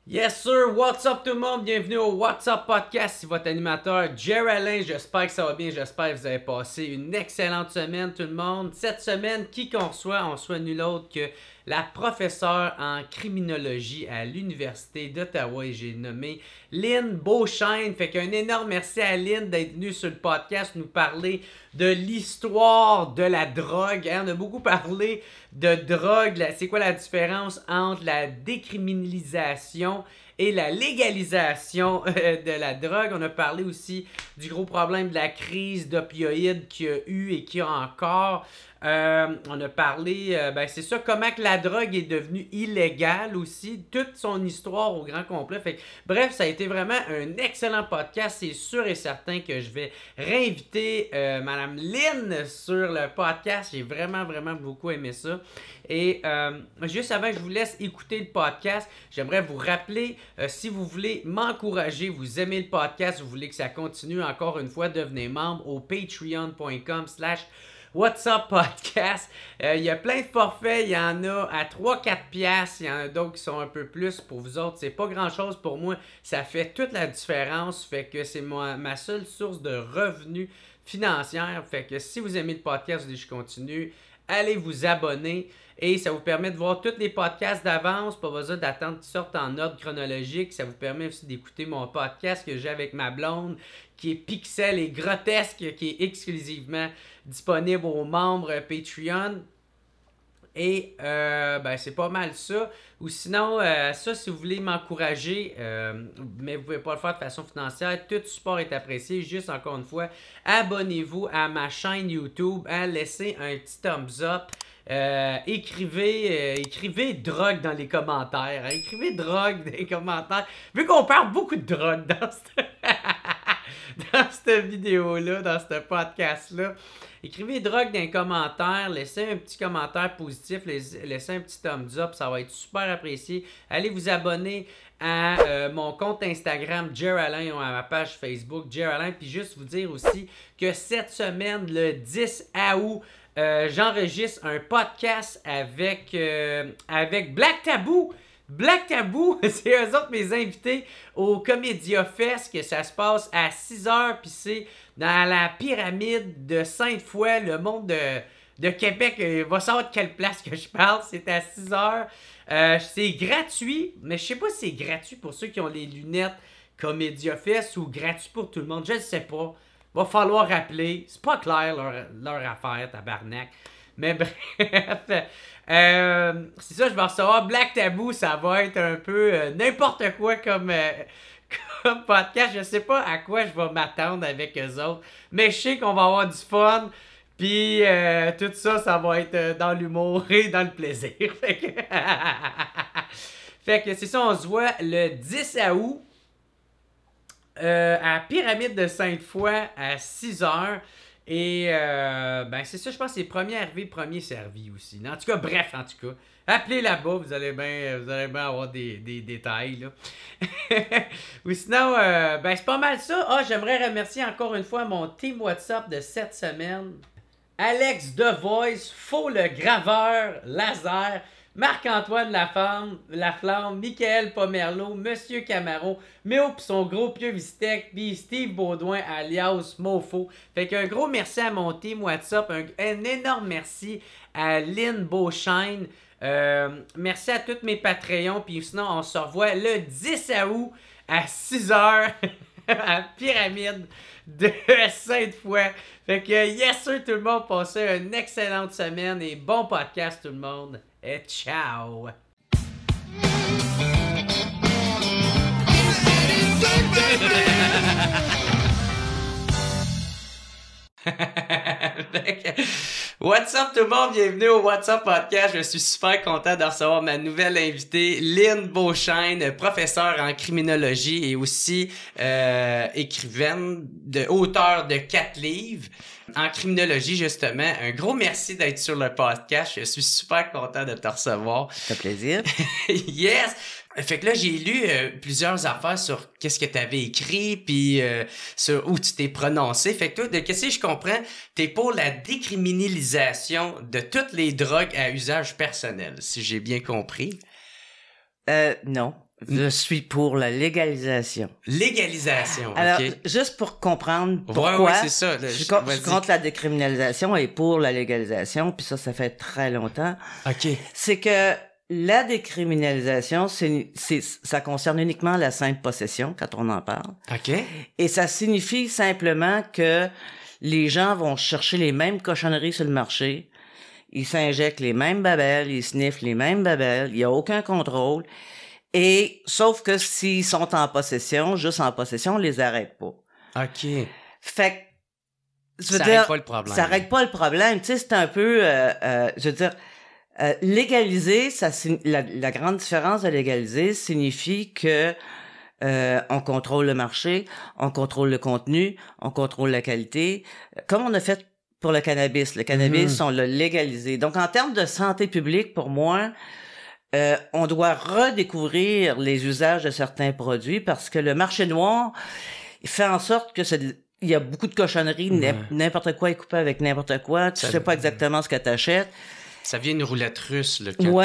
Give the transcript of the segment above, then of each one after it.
Yes sir, what's up tout le monde, bienvenue au What's Up Podcast, c'est votre animateur Jerry Alain, j'espère que ça va bien, j'espère que vous avez passé une excellente semaine tout le monde. Cette semaine, qui qu'on reçoit? On reçoit nul autre que la professeure en criminologie à l'Université d'Ottawa et j'ai nommé Lynn Beauchesne. Fait qu'un énorme merci à Lynn d'être venue sur le podcast nous parler de l'histoire de la drogue. On a beaucoup parlé de drogue, c'est quoi la différence entre la décriminalisation et la légalisation de la drogue. On a parlé aussi du gros problème de la crise d'opioïdes qu'il y a eu et qu'il y a encore. On a parlé, c'est ça, comment que la drogue est devenue illégale aussi, toute son histoire au grand complet. Fait que, bref, ça a été vraiment un excellent podcast. C'est sûr et certain que je vais réinviter Madame Lynn sur le podcast. J'ai vraiment beaucoup aimé ça. Et juste avant que je vous laisse écouter le podcast, j'aimerais vous rappeler, si vous voulez m'encourager, vous aimez le podcast, vous voulez que ça continue, encore une fois, devenez membre au patreon.com/What's Up Podcast. Il y a plein de forfaits, il y en a à 3-4 piastres, il y en a d'autres qui sont un peu plus. Pour vous autres, c'est pas grand chose pour moi, ça fait toute la différence, fait que c'est ma seule source de revenus financière. Fait que si vous aimez le podcast, vous dites je continue, allez vous abonner. Et ça vous permet de voir tous les podcasts d'avance, pas besoin d'attendre qu'ils sortent en ordre chronologique. Ça vous permet aussi d'écouter mon podcast que j'ai avec ma blonde, qui est pixel et grotesque, qui est exclusivement disponible aux membres Patreon. Et c'est pas mal ça. Ou sinon, ça, si vous voulez m'encourager, mais vous ne pouvez pas le faire de façon financière, tout support est apprécié. Juste encore une fois, abonnez-vous à ma chaîne YouTube, laissez un petit thumbs up. Écrivez drogue dans les commentaires. Écrivez drogue dans les commentaires. Vu qu'on parle beaucoup de drogue dans cette vidéo-là, dans ce podcast-là, écrivez drogue dans les commentaires. Laissez un petit commentaire positif. Laissez un petit thumbs up. Ça va être super apprécié. Allez vous abonner à mon compte Instagram Jerry Alain ou à ma page Facebook Jerry Alain. Puis juste vous dire aussi que cette semaine, le 10 août, j'enregistre un podcast avec Black Tabou. Black Tabou, c'est eux autres mes invités au Comédia Fest, que ça se passe à 6h, puis c'est dans la pyramide de Sainte-Foy, le monde de Québec va savoir de quelle place que je parle, c'est à 6h. C'est gratuit, mais je sais pas si c'est gratuit pour ceux qui ont les lunettes Comédia Fest ou gratuit pour tout le monde, je ne sais pas. Va falloir rappeler. C'est pas clair leur affaire, tabarnak. Mais bref. C'est ça, je vais recevoir Black Tabou. Ça va être un peu n'importe quoi comme podcast. Je sais pas à quoi je vais m'attendre avec eux autres. Mais je sais qu'on va avoir du fun. Puis tout ça, ça va être dans l'humour et dans le plaisir. Fait que c'est ça, on se voit le 10 août. À Pyramide de Sainte-Foy à 6h. Et c'est ça, je pense que c'est premier arrivé, premier servi aussi. En tout cas, bref, appelez là-bas, vous allez bien avoir des détails. Là. Ou sinon, c'est pas mal ça. J'aimerais remercier encore une fois mon team WhatsApp de cette semaine. Alex The Voice, Faux le Graveur, Laser, Marc-Antoine Laflamme, Michael Pomerleau, Monsieur Camaro, Méo pis son gros pieux Vistec, puis Steve Baudouin alias Mofo. Fait qu'un gros merci à mon team WhatsApp, un énorme merci à Lynn Beauchesne. Merci à tous mes Patreons, puis sinon on se revoit le 10 août à 6h à Pyramide de Sainte-Foy. Fait que yes sir tout le monde, passez une excellente semaine et bon podcast tout le monde. Et ciao! What's up tout le monde, bienvenue au What's Up Podcast. Je suis super content de recevoir ma nouvelle invitée, Lynn Beauchesne, professeure en criminologie et aussi écrivaine, auteure de 4 livres en criminologie justement. Un gros merci d'être sur le podcast. Je suis super content de te recevoir. Ça fait plaisir. Yes! Fait que là, j'ai lu plusieurs affaires sur qu'est-ce que tu avais écrit, puis sur où tu t'es prononcé. Fait que toi, de qu'est-ce que je comprends, t'es pour la décriminalisation de toutes les drogues à usage personnel, si j'ai bien compris. Non. Je suis pour la légalisation. Légalisation, Alors, OK. juste pour comprendre pourquoi, Ouais, c'est ça. je suis contre la décriminalisation et pour la légalisation, puis ça fait très longtemps. OK. C'est que la décriminalisation, ça concerne uniquement la simple possession, quand on en parle. OK. Et ça signifie simplement que les gens vont chercher les mêmes cochonneries sur le marché, ils s'injectent les mêmes babelles, ils sniffent les mêmes babelles, il n'y a aucun contrôle. Et sauf que s'ils sont en possession, juste en possession, on les arrête pas. OK. Fait que, Ça règle pas le problème. Ça règle pas le problème. Tu sais, c'est un peu, je veux dire, légaliser, la grande différence de légaliser signifie que on contrôle le marché, on contrôle le contenu, on contrôle la qualité, comme on a fait pour le cannabis. Le cannabis, on l'a légalisé. Donc, en termes de santé publique, pour moi, on doit redécouvrir les usages de certains produits parce que le marché noir il fait en sorte que il y a beaucoup de cochonneries, n'importe quoi est coupé avec n'importe quoi, tu sais pas exactement ce que t'achètes. Ça vient une roulette russe, là, quand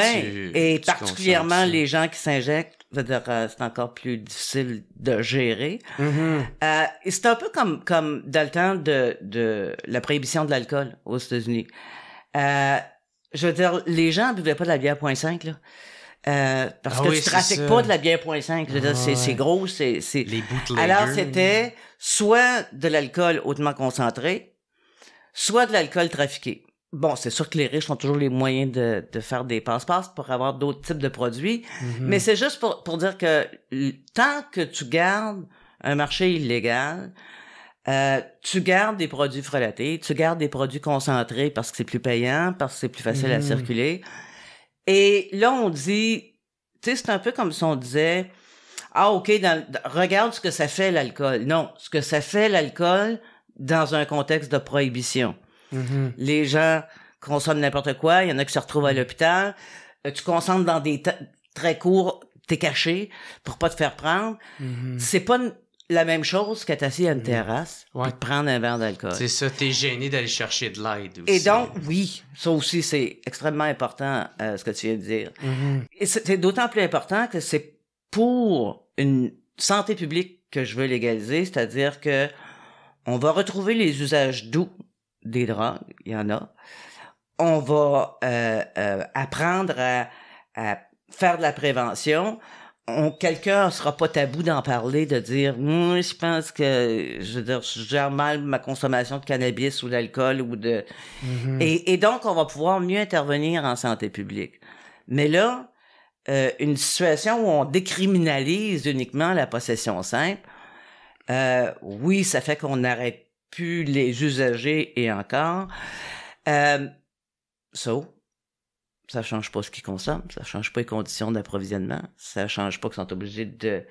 et particulièrement les gens qui s'injectent, je veux dire, c'est encore plus difficile de gérer. Et c'est un peu comme dans le temps de la prohibition de l'alcool aux États-Unis. Je veux dire, les gens buvaient pas de la bière 0.5, là. Parce que tu trafiques pas de la bière 0.5. Je veux dire, c'est gros, c'est... Les bootleggers. Alors, c'était soit de l'alcool hautement concentré, soit de l'alcool trafiqué. Bon, c'est sûr que les riches ont toujours les moyens de faire des passe-passe pour avoir d'autres types de produits. Mais c'est juste pour dire que tant que tu gardes un marché illégal, tu gardes des produits frelatés, tu gardes des produits concentrés parce que c'est plus payant, parce que c'est plus facile à circuler. Et là, on dit, tu sais, c'est un peu comme si on disait, OK, regarde ce que ça fait l'alcool. Non, ce que ça fait l'alcool dans un contexte de prohibition. Les gens consomment n'importe quoi, il y en a qui se retrouvent à l'hôpital, tu consommes dans des très courts, t'es caché pour pas te faire prendre. C'est pas la même chose qu'être assis à une terrasse et de prendre un verre d'alcool. C'est ça, t'es gêné d'aller chercher de l'aide aussi. Et donc, oui, ça aussi, c'est extrêmement important, ce que tu viens de dire. Et c'est d'autant plus important que c'est pour une santé publique que je veux légaliser, c'est-à-dire que on va retrouver les usages doux des drogues, il y en a. On va apprendre à faire de la prévention. Quelqu'un sera pas tabou d'en parler, de dire je pense que je gère mal ma consommation de cannabis ou d'alcool ou de et donc on va pouvoir mieux intervenir en santé publique. Mais là, une situation où on décriminalise uniquement la possession simple, oui, ça fait qu'on n'arrête plus les usagers et encore. Ça change pas ce qu'ils consomment, ça change pas les conditions d'approvisionnement, ça change pas qu'ils sont obligés de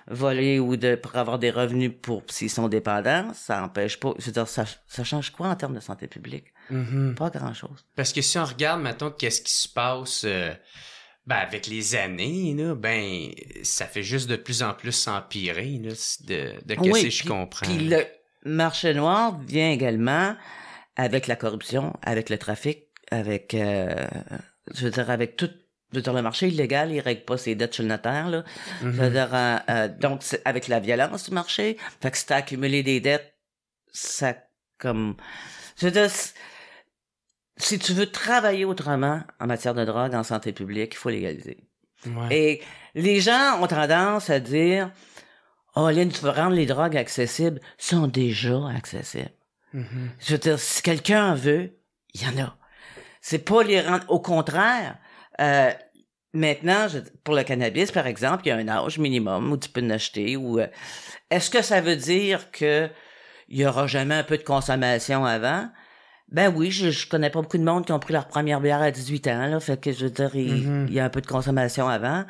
voler ou pour avoir des revenus s'ils sont dépendants, ça empêche pas, je veux dire, ça change quoi en termes de santé publique? Pas grand-chose. Parce que si on regarde, mettons, qu'est-ce qui se passe avec les années, là, ça fait juste de plus en plus s'empirer, là, de qu'est-ce que je comprends. Puis le marché noir vient également avec la corruption, avec le trafic, avec je veux dire, avec tout, je veux dire, le marché illégal, il règle pas ses dettes chez le notaire, là. Je veux dire, donc, avec la violence du marché, fait que si t'as accumulé des dettes, ça, comme, je veux dire, si tu veux travailler autrement en matière de drogue, en santé publique, il faut légaliser. Et les gens ont tendance à dire, Lynn, tu veux rendre les drogues accessibles, sont déjà accessibles. Je veux dire, si quelqu'un en veut, il y en a. C'est pas les rendre, au contraire, maintenant, pour le cannabis, par exemple, il y a un âge minimum où tu peux l'acheter ou, est-ce que ça veut dire que il y aura jamais un peu de consommation avant? Ben oui, je connais pas beaucoup de monde qui ont pris leur première bière à 18 ans, là, fait que je veux dire, il y a un peu de consommation avant.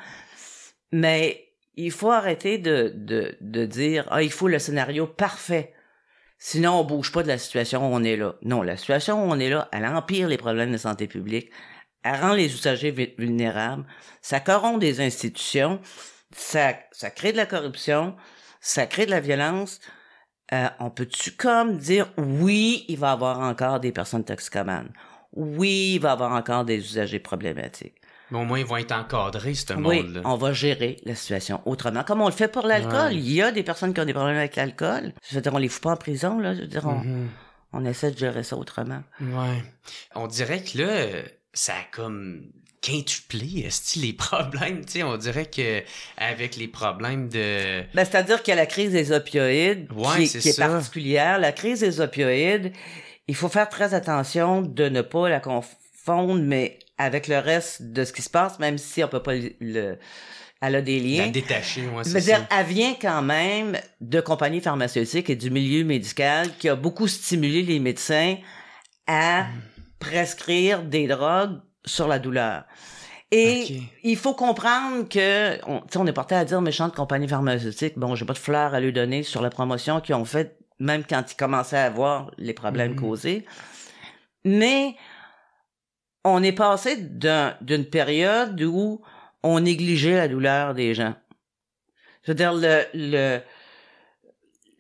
Mais il faut arrêter de dire, il faut le scénario parfait. Sinon, on bouge pas de la situation où on est là. Non, la situation où on est là, elle empire les problèmes de santé publique. Elle rend les usagers vulnérables. Ça corrompt des institutions. Ça crée de la corruption. Ça crée de la violence. On peut-tu comme dire, oui, il va y avoir encore des personnes toxicomanes. Oui, il va y avoir encore des usagers problématiques. Mais au moins, ils vont être encadrés, ce Oui, monde-là. on va gérer la situation autrement. Comme on le fait pour l'alcool. Ouais. Il y a des personnes qui ont des problèmes avec l'alcool. Je veux dire, on les fout pas en prison, là. Je veux dire, on essaie de gérer ça autrement. Ouais. On dirait que là, ça a comme quintuplé, est-ce les problèmes, tu sais, on dirait que avec les problèmes de... Ben, c'est-à-dire qu'il y a la crise des opioïdes Ouais, qui est particulière. La crise des opioïdes, il faut faire très attention de ne pas la confondre, mais avec le reste de ce qui se passe, même si on peut pas elle a des liens. La détacher, ouais, Je c'est veux dire, ça. elle vient quand même de compagnies pharmaceutiques et du milieu médical qui a beaucoup stimulé les médecins à prescrire des drogues sur la douleur. Et il faut comprendre que, on est porté à dire méchante compagnie pharmaceutique. Bon, j'ai pas de fleurs à lui donner sur la promotion qu'ils ont faite, même quand ils commençaient à voir les problèmes causés. Mais on est passé d'une période où on négligeait la douleur des gens. Je veux dire,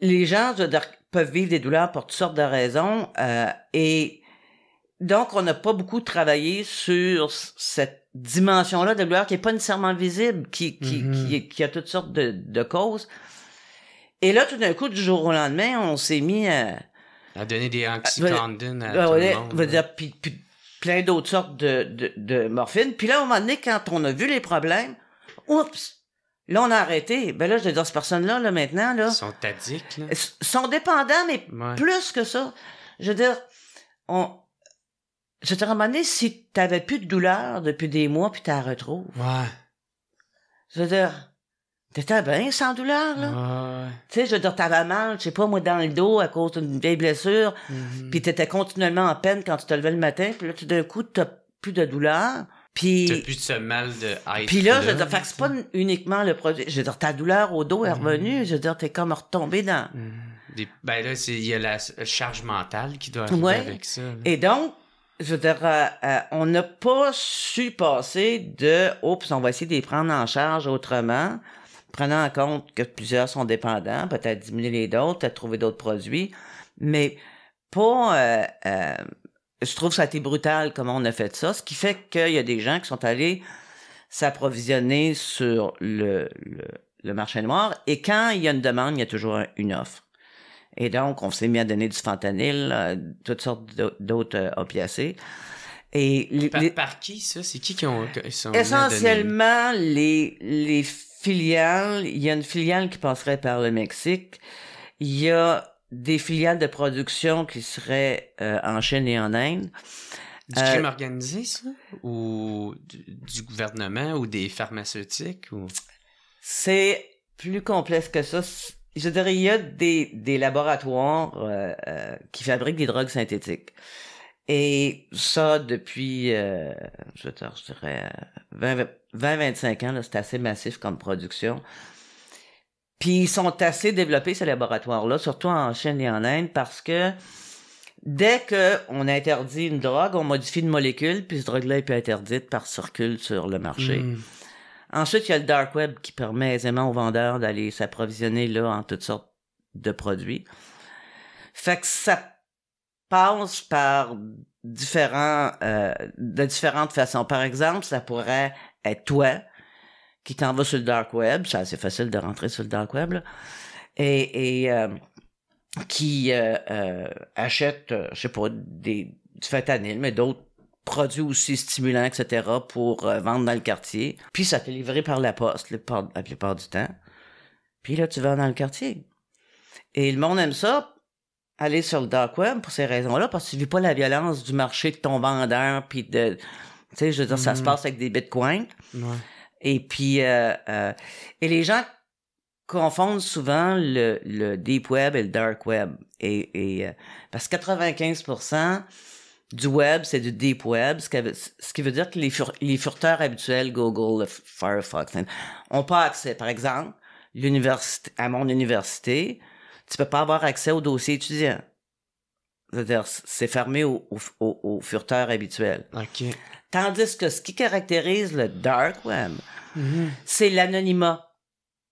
les gens, je veux dire, peuvent vivre des douleurs pour toutes sortes de raisons, et donc on n'a pas beaucoup travaillé sur cette dimension-là de douleur qui est pas nécessairement visible, qui a toutes sortes de causes. Et là, tout d'un coup, du jour au lendemain, on s'est mis à donner des oxycodone à tout le monde. Veut dire, puis plein d'autres sortes de morphine. Puis là, à un moment donné, quand on a vu les problèmes, oups! Là, on a arrêté. Ben là, je veux dire, ces personnes-là, là, maintenant, là... Ils sont addicts, là. Sont dépendants, mais plus que ça. Je veux dire, je te demandais si t'avais plus de douleur depuis des mois, puis t'as retrouves. Ouais. Je veux dire, t'étais bien sans douleur, là. Ouais. Tu sais, je veux dire, t'avais mal, je sais pas, moi, dans le dos, à cause d'une vieille blessure, puis t'étais continuellement en peine quand tu te levais le matin, puis là, tout d'un coup, t'as plus de douleur. Puis t'as plus de ce mal de être. Puis là, je veux dire, fait que c'est pas uniquement le produit. Je veux dire, ta douleur au dos est revenue. Je veux dire, t'es comme retombé dans... Ben là, il y a la charge mentale qui doit arriver avec ça. Là. Et donc, je veux dire, on n'a pas su passer de « Oups, on va essayer de les prendre en charge autrement », prenant en compte que plusieurs sont dépendants, peut-être diminuer les d'autres, peut-être trouver d'autres produits, mais pas... je trouve que ça a été brutal comment on a fait ça, ce qui fait qu'il y a des gens qui sont allés s'approvisionner sur le marché noir, et quand il y a une demande, il y a toujours une offre. Et donc, on s'est mis à donner du fentanyl, toutes sortes d'autres opiacés. Et par qui, ça? C'est qui sont essentiellement les filiales. Il y a une filiale qui passerait par le Mexique. Il y a des filiales de production qui seraient en Chine et en Inde. Du crime organisé, ça? Ou du gouvernement ou des pharmaceutiques? Ou... C'est plus complexe que ça. Je dirais, il y a des laboratoires qui fabriquent des drogues synthétiques. Et ça, depuis, je dirais, 20-25 ans, là, c'est assez massif comme production. Puis ils sont assez développés, ces laboratoires-là, surtout en Chine et en Inde, parce que dès qu'on interdit une drogue, on modifie une molécule, puis cette drogue-là est plus interdite par circule sur le marché. Ensuite, il y a le dark web qui permet aisément aux vendeurs d'aller s'approvisionner là en toutes sortes de produits. Fait que ça passe par de différentes façons. Par exemple, ça pourrait être toi qui t'en vas sur le dark web, c'est assez facile de rentrer sur le dark web, là, et qui achète, je sais pas, du fentanyl, mais d'autres produits aussi stimulants, etc., pour vendre dans le quartier. Puis ça t'est livré par la poste la plupart du temps. Puis là, tu vas dans le quartier. Et le monde aime ça, aller sur le dark web pour ces raisons-là, parce que tu vis pas la violence du marché de ton vendeur, puis de... Tu sais, je veux dire, ça se passe avec des bitcoins. Ouais. Et puis, et les gens confondent souvent le deep web et le dark web. Et parce que 95% du web, c'est du deep web, ce qui veut dire que les furteurs habituels, Google, Firefox, ont pas accès. Par exemple, à mon université, tu peux pas avoir accès au dossier étudiant. C'est-à-dire, c'est fermé aux furteurs habituels. OK. Tandis que ce qui caractérise le dark web, c'est l'anonymat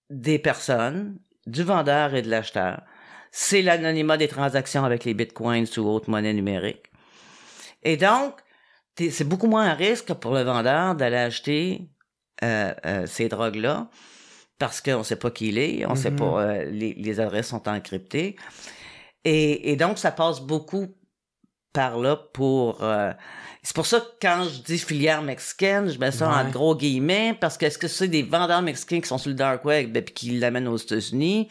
des personnes, du vendeur et de l'acheteur. C'est l'anonymat des transactions avec les bitcoins ou autres monnaies numériques. Et donc, c'est beaucoup moins un risque pour le vendeur d'aller acheter ces drogues-là parce qu'on sait pas qui il est, on sait pas, les adresses sont encryptées. Et donc, ça passe beaucoup par là pour... c'est pour ça que quand je dis filière mexicaine, je mets ça en gros guillemets, parce que est-ce que c'est des vendeurs mexicains qui sont sur le dark web et qui l'amènent aux États-Unis?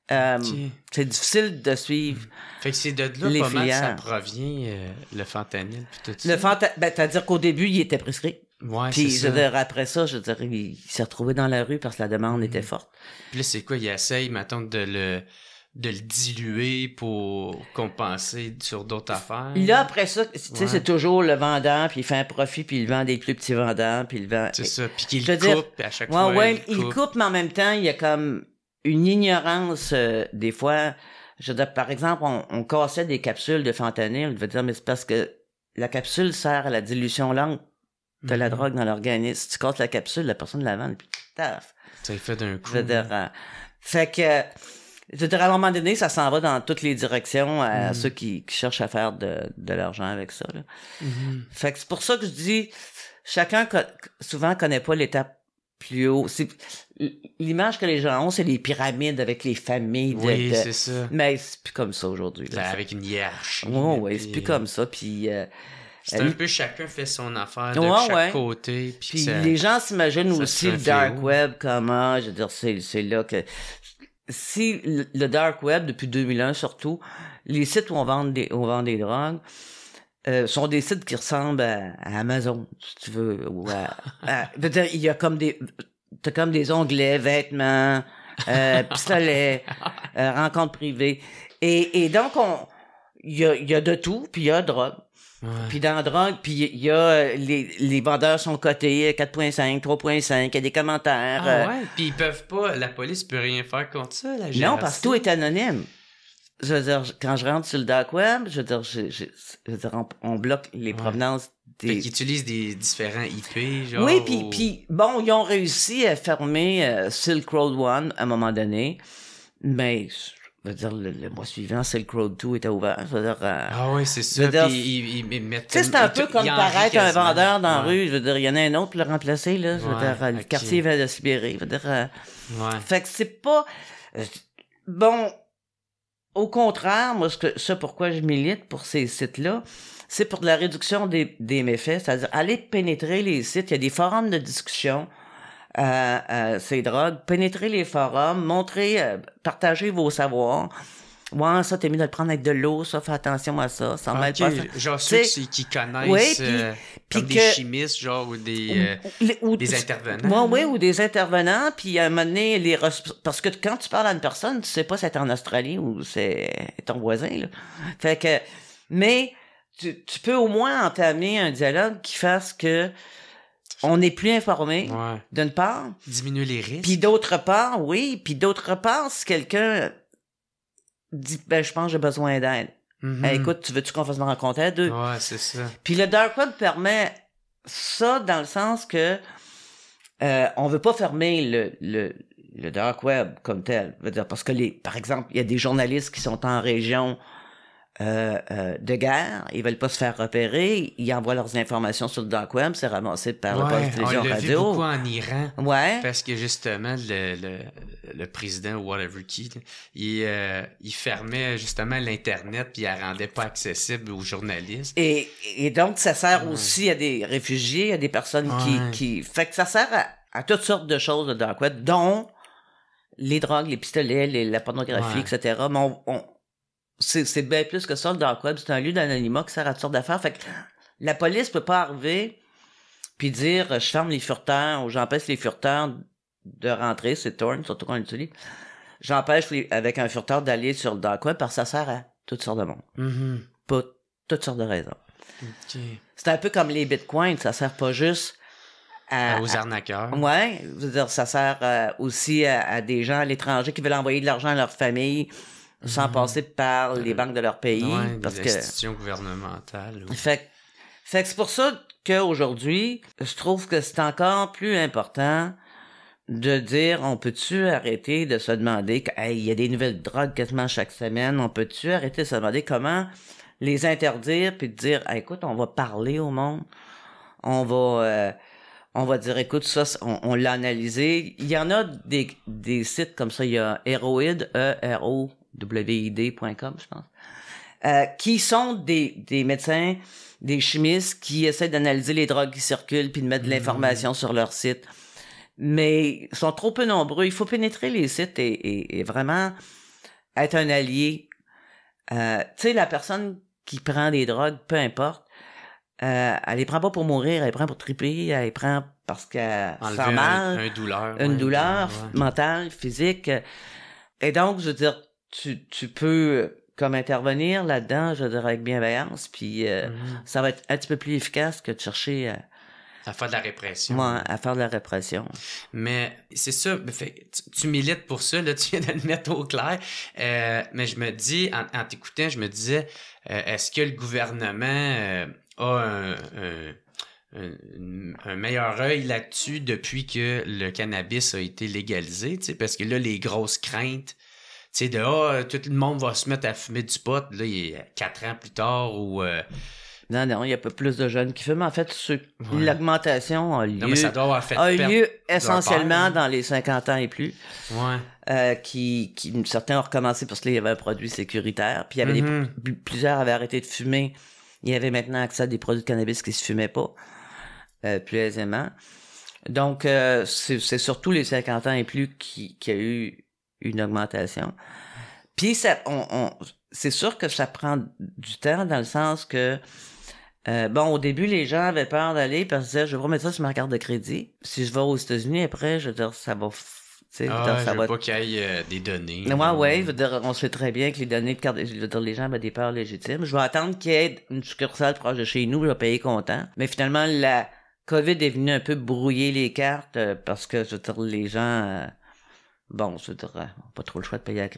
C'est difficile de suivre. Fait que c'est de là pas mal ça provient, le fentanyl puis tout ça. C'est-à-dire qu'au début, il était prescrit. Ouais, puis c'est ça. Après ça, je veux dire, il s'est retrouvé dans la rue parce que la demande était forte. Puis là, c'est quoi? Il essaye, mettons, de le diluer pour compenser sur d'autres affaires. Là, après ça, tu sais, c'est toujours le vendeur, puis il fait un profit, puis il vend des plus petits vendeurs, puis il vend... C'est ça, puis qu'il coupe, puis à chaque fois, il coupe, mais en même temps, il y a comme une ignorance, des fois... Je veux dire, par exemple, on cassait des capsules de fentanyl, je veux dire, mais c'est parce que la capsule sert à la dilution lente de la drogue dans l'organisme. Si tu casses la capsule, la personne la vend, puis taf. Ça y fait d'un coup. Je veux dire, fait que... Je veux dire, à un moment donné, ça s'en va dans toutes les directions à ceux qui cherchent à faire de l'argent avec ça. Là. Fait que c'est pour ça que je dis, chacun souvent connaît pas l'étape plus haut. L'image que les gens ont, c'est les pyramides avec les familles. Oui, c'est ça. Mais c'est plus comme ça aujourd'hui. Là. Avec une hiérarchie. Oui, c'est plus comme ça. Puis... c'est un peu chacun fait son affaire de chaque côté. Puis les gens s'imaginent aussi le dark web comment, je veux dire, c'est là que... Si le dark web, depuis 2001 surtout, les sites où on vend des drogues sont des sites qui ressemblent à Amazon, si tu veux. Ou peut-être il y a comme t'as comme des onglets, vêtements, pistolets, rencontres privées. Et donc, il y a de tout, puis il y a drogue. Ouais. Puis dans la drogue, puis il y a les vendeurs sont cotés 4.5, 3.5, il y a des commentaires. Puis ils peuvent pas, la police peut rien faire contre ça, la GRC. Non, parce que tout est anonyme. Je veux dire, quand je rentre sur le dark web, je veux dire, on bloque les provenances des... Fait qu'ils utilisent des différents IP, genre... Oui, puis bon, ils ont réussi à fermer Silk Road 1 à un moment donné, mais... Je veux dire, le mois suivant, Silk Road 2 était ouvert. Je veux dire, oui, c'est ça. Puis ils mettent... Tu sais, c'est un peu comme paraître un vendeur dans la rue. Je veux dire, il y en a un autre pour le remplacer, là. Je veux dire, le quartier va de Sibérie. Je veux dire... Fait que c'est pas... bon, au contraire, moi, pourquoi je milite pour ces sites-là, c'est pour la réduction des méfaits. C'est-à-dire, aller pénétrer les sites. Il y a des forums de discussion... ces drogues, pénétrer les forums, montrer, partager vos savoirs. Ouais, ça, t'es mieux de le prendre avec de l'eau, ça, fais attention à ça, ça m'aide pas. Genre ceux qui connaissent comme des chimistes, genre, ou des intervenants. Oui, ou des intervenants, puis à un moment donné, parce que quand tu parles à une personne, tu sais pas si c'est en Australie ou c'est ton voisin, là. Fait que, mais tu peux au moins entamer un dialogue qui fasse que on est plus informé, d'une part. Diminuer les risques. Puis d'autre part, si quelqu'un dit, je pense que j'ai besoin d'aide. Écoute, tu veux-tu qu'on fasse une rencontre à deux? Ouais, c'est ça. Puis le dark web permet ça dans le sens que on veut pas fermer le dark web comme tel. Je veux dire, parce que par exemple, il y a des journalistes qui sont en région de guerre, ils veulent pas se faire repérer, ils envoient leurs informations sur le dark web, c'est ramassé par le poste de télévision radio. On l'a vu beaucoup en Iran. Ouais. Parce que justement, le président ou whatever qui, il fermait justement l'Internet puis il la rendait pas accessible aux journalistes. Et donc, ça sert aussi à des réfugiés, à des personnes qui... Fait que ça sert à toutes sortes de choses, le dark web, dont les drogues, les pistolets, la pornographie, etc. Mais c'est bien plus que ça, le dark web. C'est un lieu d'anonymat qui sert à toutes sortes d'affaires. Fait que la police peut pas arriver puis dire je ferme les furteurs ou j'empêche les furteurs de rentrer, c'est Torn, surtout qu'on l'utilise. J'empêche avec un furteur d'aller sur le dark web parce que ça sert à toutes sortes de monde. Pour toutes sortes de raisons. C'est un peu comme les bitcoins, ça sert pas juste aux arnaqueurs. Ouais, je veux dire, ça sert aussi à des gens à l'étranger qui veulent envoyer de l'argent à leur famille sans passer par les banques de leur pays. Parce des institutions gouvernementales. Fait que c'est pour ça qu'aujourd'hui, je trouve que c'est encore plus important de dire, on peut-tu arrêter de se demander, il y a des nouvelles drogues quasiment chaque semaine, on peut-tu arrêter de se demander comment les interdire puis de dire écoute, on va parler au monde. On va dire écoute, ça, on l'a analysé. Il y en a des sites comme ça, il y a Heroid, EROWID.com, je pense. Qui sont des médecins, des chimistes qui essaient d'analyser les drogues qui circulent puis de mettre de l'information sur leur site. Mais ils sont trop peu nombreux. Il faut pénétrer les sites et vraiment être un allié. Tu sais, la personne qui prend des drogues, peu importe, elle les prend pas pour mourir, elle les prend pour triper, elle les prend parce qu'elle sent mal. Une douleur mentale, physique. Et donc, je veux dire, tu peux comme intervenir là-dedans, je veux dire, avec bienveillance, puis ça va être un petit peu plus efficace que de chercher à faire de la répression. Ouais, à faire de la répression. Mais c'est ça, fait, tu milites pour ça, là, tu viens de le mettre au clair. Mais je me dis, en t'écoutant, je me disais, est-ce que le gouvernement a un meilleur œil là-dessus depuis que le cannabis a été légalisé, tu sais, parce que là, les grosses craintes, tu sais, tout le monde va se mettre à fumer du pot, là, il y a 4 ans plus tard, ou... Non, il y a pas plus de jeunes qui fument. En fait, l'augmentation a lieu, non, mais ça doit avoir fait essentiellement dans les 50 ans et plus. Ouais. Certains ont recommencé parce qu'il y avait un produit sécuritaire. Puis il y avait plusieurs avaient arrêté de fumer. Il y avait maintenant accès à des produits de cannabis qui se fumaient pas plus aisément. Donc, c'est surtout les 50 ans et plus qui a eu une augmentation. Puis c'est sûr que ça prend du temps dans le sens que au début, les gens avaient peur d'aller parce qu'ils disaient, je vais pas mettre ça sur ma carte de crédit. Si je vais aux États-Unis après, je veux dire, ça va... je veux pas qu'il y ait des données. Ouais, je veux dire, on sait très bien que les données de carte... Je veux dire, les gens avaient des peurs légitimes. Je vais attendre qu'il y ait une succursale proche de chez nous, je vais payer content. Mais finalement, la COVID est venue un peu brouiller les cartes parce que, je veux dire, les gens... je veux dire, pas trop le choix de payer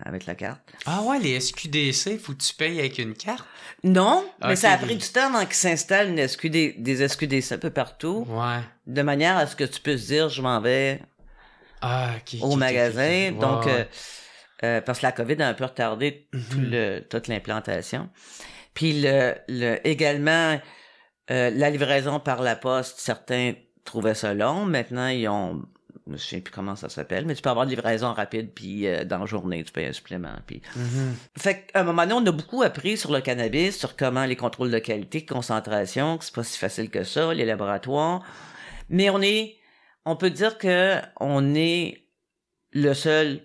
avec la carte. Ah ouais, les SQDC, faut que tu payes avec une carte? Non, mais ça a pris du temps avant qu'ils s'installent des SQDC un peu partout. Ouais. De manière à ce que tu puisses dire, je m'en vais au magasin. Donc, parce que la COVID a un peu retardé toute l'implantation. Puis également, la livraison par la poste, certains trouvaient ça long. Maintenant, je ne sais plus comment ça s'appelle, mais tu peux avoir de livraison rapide, puis dans la journée, tu payes un supplément. Puis... Fait qu'à un moment donné, on a beaucoup appris sur le cannabis, sur comment les contrôles de qualité, concentration, que c'est pas si facile que ça, les laboratoires. Mais on peut dire que on est le seul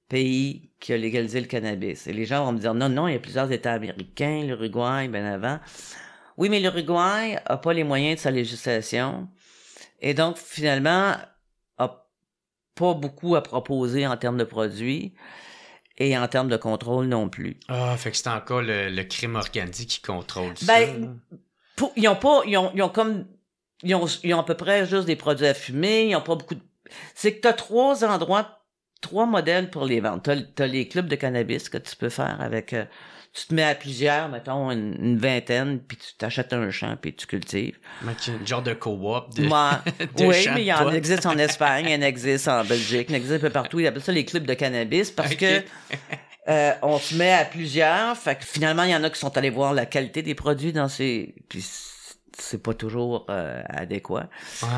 pays qui a légalisé le cannabis. Et les gens vont me dire, non, il y a plusieurs États américains, l'Uruguay, bien avant. Oui, mais l'Uruguay a pas les moyens de sa législation. Et donc, finalement... pas beaucoup à proposer en termes de produits et en termes de contrôle non plus. Ah, fait que c'est encore le crime organisé qui contrôle ça. Ils ont à peu près juste des produits à fumer, ils ont pas beaucoup de... C'est que t'as 3 modèles pour les vendre. T'as les clubs de cannabis que tu peux faire avec... tu te mets à plusieurs, mettons une vingtaine, puis tu t'achètes un champ, puis tu cultives. Un genre de coop de oui, mais il en existe en Espagne, il en existe en Belgique, il en existe un peu partout. Ils appellent ça les clubs de cannabis parce que on se met à plusieurs. Fait que finalement, il y en a qui sont allés voir la qualité des produits dans ces... Puis c'est pas toujours adéquat. Ouais.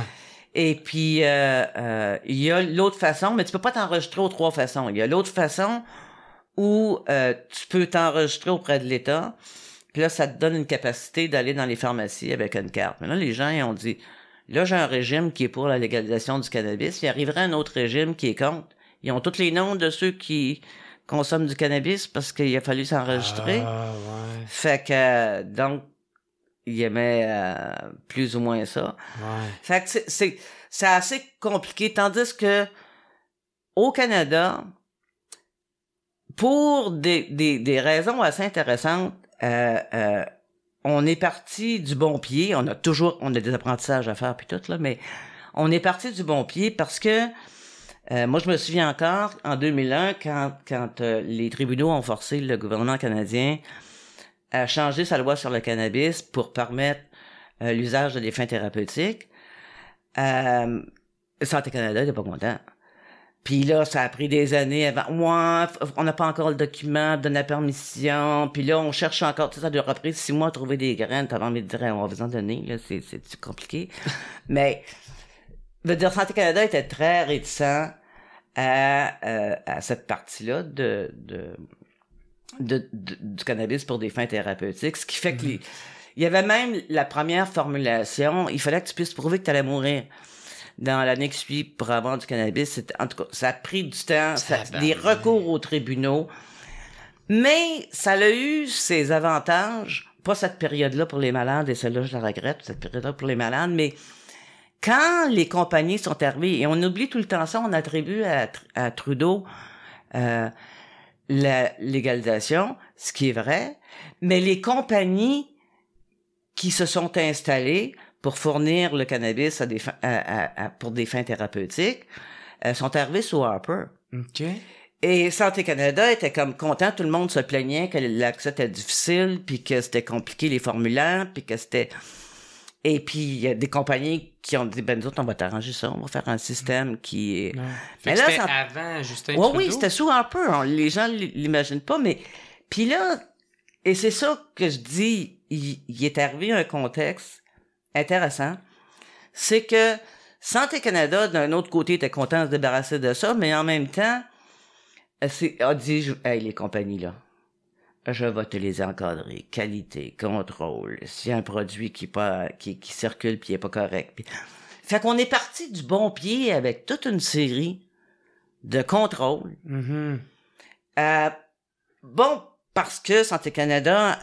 Et puis, il y a l'autre façon, mais tu peux pas t'enregistrer aux 3 façons. Il y a l'autre façon... où tu peux t'enregistrer auprès de l'État, puis là, ça te donne une capacité d'aller dans les pharmacies avec une carte. Mais là, les gens, ils ont dit, là, j'ai un régime qui est pour la légalisation du cannabis, il arriverait un autre régime qui est contre. Ils ont tous les noms de ceux qui consomment du cannabis parce qu'il a fallu s'enregistrer. Ah, ouais. Fait que, donc, ils aimaient plus ou moins ça. Ouais. Fait que c'est assez compliqué, tandis que au Canada... Pour des raisons assez intéressantes, on est parti du bon pied. On a des apprentissages à faire puis tout là, mais on est parti du bon pied parce que moi je me souviens encore en 2001 quand les tribunaux ont forcé le gouvernement canadien à changer sa loi sur le cannabis pour permettre l'usage de des fins thérapeutiques. Santé Canada n'était pas content. Puis là, ça a pris des années avant. Ouais, on n'a pas encore le document, donne la permission. Puis là, on cherche encore, ça doit repris 6 mois à trouver des graines. Avant de dire, on va vous en donner, là, c'est compliqué. Mais, je veux dire, Santé Canada était très réticent à cette partie-là du cannabis pour des fins thérapeutiques. Ce qui fait que il y avait même la première formulation, il fallait que tu puisses prouver que tu allais mourir. Dans l'année qui suit pour avoir du cannabis, en tout cas, ça a pris du temps, des recours aux tribunaux, mais ça a eu ses avantages, pas cette période-là pour les malades, et celle-là je la regrette, cette période-là pour les malades, mais quand les compagnies sont arrivées, et on oublie tout le temps ça, on attribue à Trudeau la légalisation, ce qui est vrai, mais les compagnies qui se sont installées pour fournir le cannabis pour des fins thérapeutiques, sont arrivés sous Harper. OK. Et Santé Canada était comme content, tout le monde se plaignait que l'accès était difficile, puis que c'était compliqué les formulaires, puis que c'était... Et puis, il y a des compagnies qui ont dit, nous autres, on va t'arranger ça, on va faire un système qui est... Fait que là, c'était avant Justin Trudeau? Oui, c'était sous Harper, les gens l'imaginent pas, mais... Puis là, et c'est ça que je dis, il est arrivé un contexte intéressant, c'est que Santé Canada, d'un autre côté, était content de se débarrasser de ça, mais en même temps, a dit, hey, les compagnies, là, je vais te les encadrer. Qualité, contrôle, s'il y a un produit qui circule puis il est pas correct. Puis... Fait qu'on est parti du bon pied avec toute une série de contrôles. Bon, parce que Santé Canada...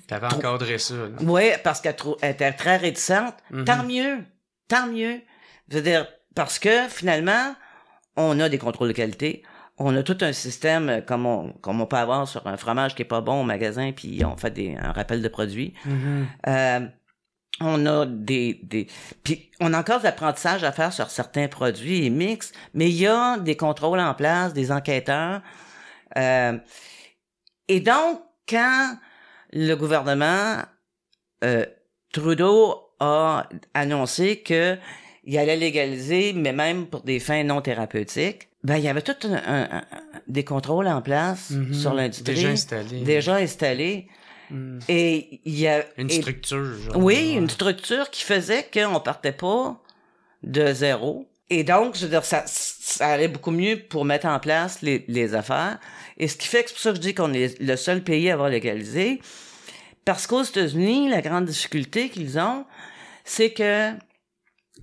T'avais encadré ça. Oui, parce qu'elle était très réticente. Tant mieux. Je veux dire, parce que finalement, on a des contrôles de qualité. On a tout un système comme on peut avoir sur un fromage qui est pas bon au magasin, puis on fait un rappel de produits. On a puis on a encore de l'apprentissage à faire sur certains produits et mix, mais il y a des contrôles en place, des enquêteurs. Et donc, quand le gouvernement Trudeau a annoncé que il allait légaliser, mais même pour des fins non thérapeutiques, il y avait tout des contrôles en place sur l'industrie. Déjà installés. Et il y a... Une structure. Genre, une structure qui faisait qu'on partait pas de zéro. Et donc, je veux dire, ça allait beaucoup mieux pour mettre en place les affaires. Et ce qui fait que c'est pour ça que je dis qu'on est le seul pays à avoir légalisé. Parce qu'aux États-Unis, la grande difficulté qu'ils ont, c'est que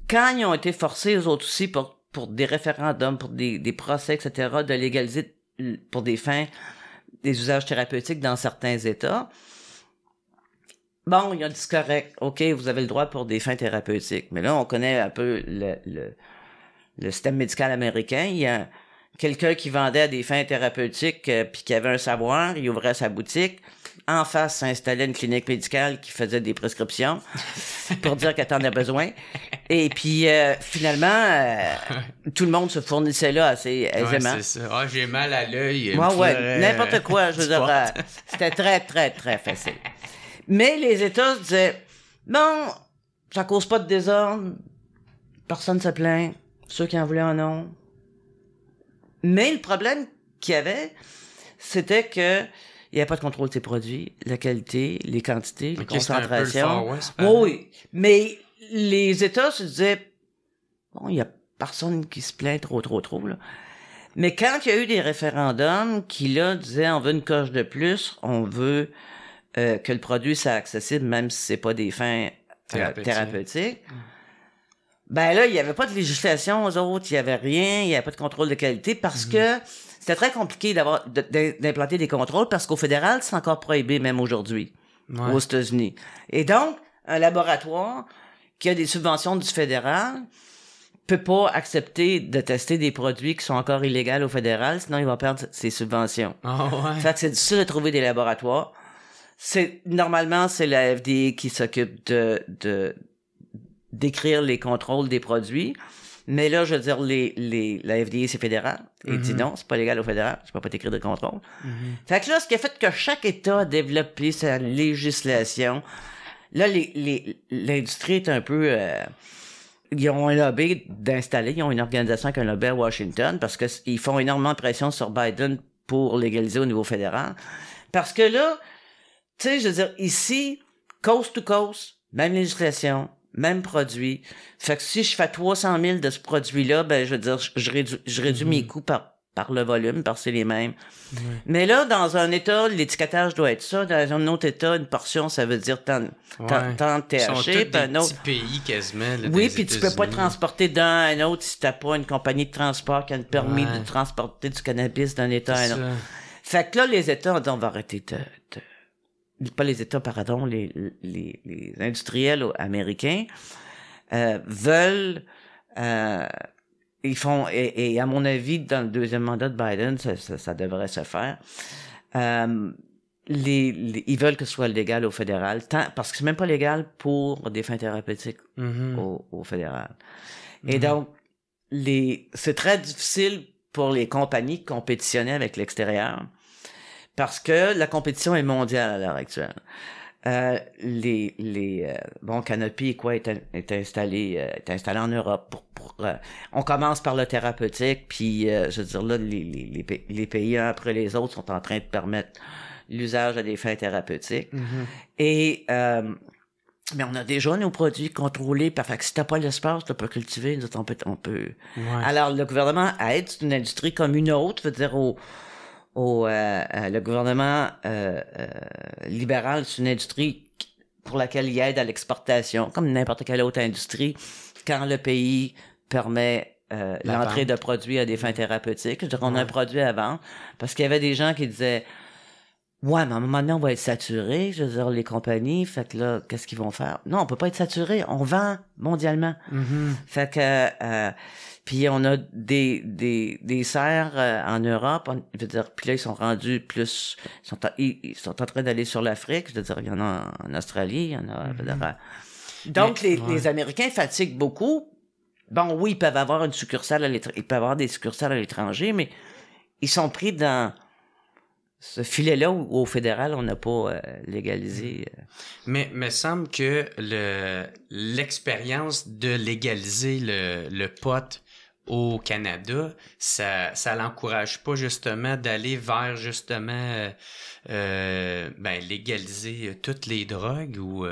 quand ils ont été forcés, eux autres aussi, pour des référendums, pour des procès, etc., de légaliser pour des fins, des usages thérapeutiques dans certains États, bon, ils ont dit c'est correct, OK, vous avez le droit pour des fins thérapeutiques. Mais là, on connaît un peu le système médical américain. Il y a quelqu'un qui vendait à des fins thérapeutiques puis qui avait un savoir, il ouvrait sa boutique. En face, s'installait une clinique médicale qui faisait des prescriptions pour dire que t'en as besoin. Et puis, finalement, tout le monde se fournissait là assez aisément. Ouais, c'est ça. Ah, j'ai mal à l'œil. N'importe quoi. Je veux dire, c'était très, très, très facile. Mais les États se disaient, bon, ça cause pas de désordre. Personne se plaint. Ceux qui en voulaient en ont. Mais le problème qu'il y avait, c'était que il n'y avait pas de contrôle de ces produits, la qualité, les quantités, les concentrations. Oui, mais les États se disaient, bon, il n'y a personne qui se plaint trop, là. Mais quand il y a eu des référendums qui, là, disaient, on veut une coche de plus, on veut que le produit soit accessible, même si c'est pas des fins thérapeutiques. Ben là, il n'y avait pas de législation aux autres, il n'y avait rien, il n'y avait pas de contrôle de qualité parce que c'était très compliqué d'implanter des contrôles parce qu'au fédéral, c'est encore prohibé même aujourd'hui aux États-Unis. Et donc, un laboratoire qui a des subventions du fédéral peut pas accepter de tester des produits qui sont encore illégaux au fédéral, sinon il va perdre ses subventions. Fait que c'est difficile de trouver des laboratoires. Normalement, c'est la FDA qui s'occupe d'écrire les contrôles des produits. Mais là, je veux dire, la FDA, c'est fédéral. Et dit non, c'est pas légal au fédéral. Je peux pas t'écrire de contrôle. Fait que là, ce qui a fait que chaque État a développé sa législation. Là, l'industrie est un peu ils ont un lobby d'installer, ils ont une organisation avec un lobby à Washington parce que ils font énormément de pression sur Biden pour légaliser au niveau fédéral. Parce que là, tu sais, je veux dire, ici, coast to coast, même législation, même produit. Fait que si je fais 300 000 de ce produit-là, ben, je veux dire, je réduis mes coûts par le volume, parce que c'est les mêmes. Mais là, dans un État, l'étiquetage doit être ça. Dans un autre État, une portion, ça veut dire tant de THC. Ils sont tous des petits pays quasiment. Là, oui, puis tu peux pas transporter d'un à un autre si t'as pas une compagnie de transport qui a le permis de transporter du cannabis d'un État à un autre. Fait que là, les États ont dit, on va arrêter pas les États, pardon, les industriels américains veulent... ils font... Et à mon avis, dans le deuxième mandat de Biden, ça devrait se faire. Ils veulent que ce soit légal au fédéral, parce que c'est même pas légal pour des fins thérapeutiques au fédéral. Et donc, c'est très difficile pour les compagnies de compétitionner avec l'extérieur, parce que la compétition est mondiale à l'heure actuelle. Canopy est installé en Europe on commence par le thérapeutique, puis je veux dire là les pays un après les autres sont en train de permettre l'usage à des fins thérapeutiques. Et mais on a déjà nos produits contrôlés, fait que si t'as pas l'espace, t'as pas cultivé, on peut. Alors le gouvernement aide, c'est une industrie comme une autre, je veux dire le gouvernement libéral, c'est une industrie pour laquelle il aide à l'exportation, comme n'importe quelle autre industrie, quand le pays permet l'entrée de produits à des fins thérapeutiques. Je veux dire, on a un produit à vendre, parce qu'il y avait des gens qui disaient ouais, mais à un moment donné, on va être saturé, je veux dire, les compagnies, fait que là, qu'est-ce qu'ils vont faire? Non, on peut pas être saturé, on vend mondialement. Fait que puis on a des serres en Europe, je veux dire, puis là ils sont rendus plus, ils sont en train d'aller sur l'Afrique, je veux dire, il y en a en Australie, il y en a. Je veux dire, donc les Américains fatiguent beaucoup. Bon, oui, ils peuvent avoir une succursale ils peuvent avoir des succursales à l'étranger, mais ils sont pris dans ce filet-là où au fédéral on n'a pas légalisé. Mais semble que l'expérience de légaliser le pot au Canada, ça l'encourage pas justement d'aller vers justement légaliser toutes les drogues ou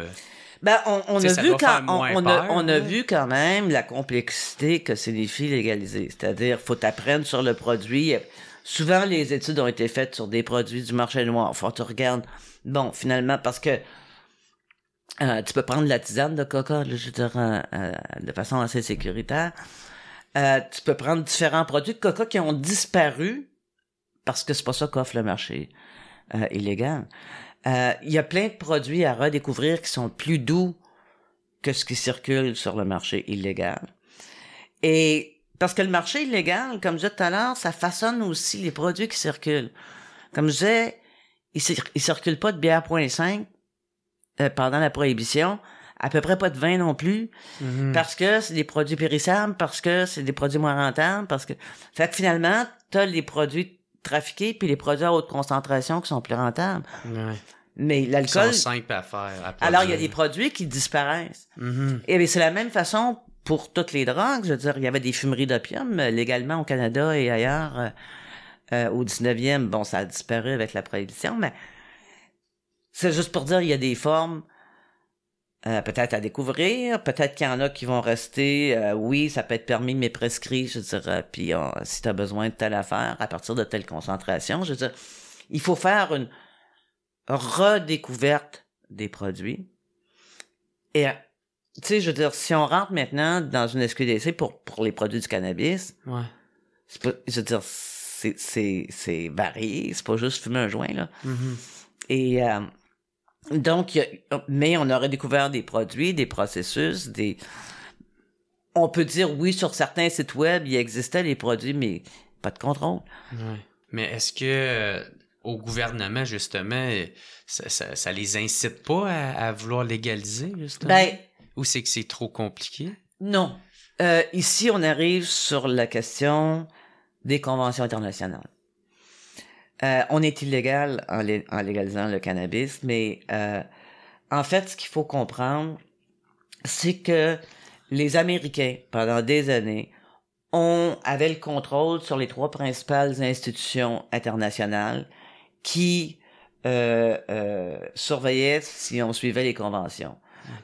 on a vu quand même la complexité que signifie légaliser. C'est-à-dire, faut t'apprendre sur le produit. Souvent, les études ont été faites sur des produits du marché noir. Faut que tu regardes. Bon, finalement, parce que tu peux prendre la tisane de coca, là, je veux dire, de façon assez sécuritaire. Tu peux prendre différents produits de coca qui ont disparu parce que c'est pas ça qu'offre le marché illégal. Il y a plein de produits à redécouvrir qui sont plus doux que ce qui circule sur le marché illégal. Et parce que le marché illégal, comme je disais tout à l'heure, ça façonne aussi les produits qui circulent. Comme je disais, il circule pas de bière 0.5 pendant la prohibition, à peu près pas de vin non plus, parce que c'est des produits périssables, parce que c'est des produits moins rentables, parce que... Fait que finalement, t'as les produits trafiqués puis les produits à haute concentration qui sont plus rentables. Ouais. Mais l'alcool... Ils sont simples à faire. Alors, il y a des produits qui disparaissent. Et bien, c'est la même façon pour toutes les drogues. Je veux dire, il y avait des fumeries d'opium légalement au Canada et ailleurs au 19e. Bon, ça a disparu avec la prohibition, mais c'est juste pour dire il y a des formes peut-être à découvrir. Peut-être qu'il y en a qui vont rester, oui, ça peut être permis, mais prescrit, je veux dire, puis si tu as besoin de telle affaire, à partir de telle concentration, je veux dire, il faut faire une redécouverte des produits. Et tu sais, je veux dire, si on rentre maintenant dans une SQDC pour les produits du cannabis, c'est pas, je veux dire, c'est varié, c'est pas juste fumer un joint, là. Et donc, mais on aurait découvert des produits, des processus, on peut dire, oui, sur certains sites web, il existait les produits, mais pas de contrôle. Mais est-ce que au gouvernement, justement, ça les incite pas à vouloir légaliser, justement? Ou c'est que c'est trop compliqué? Non. Ici, on arrive sur la question des conventions internationales. On est illégal en légalisant le cannabis, mais en fait, ce qu'il faut comprendre, c'est que les Américains, pendant des années, avaient le contrôle sur les 3 principales institutions internationales qui surveillaient si on suivait les conventions.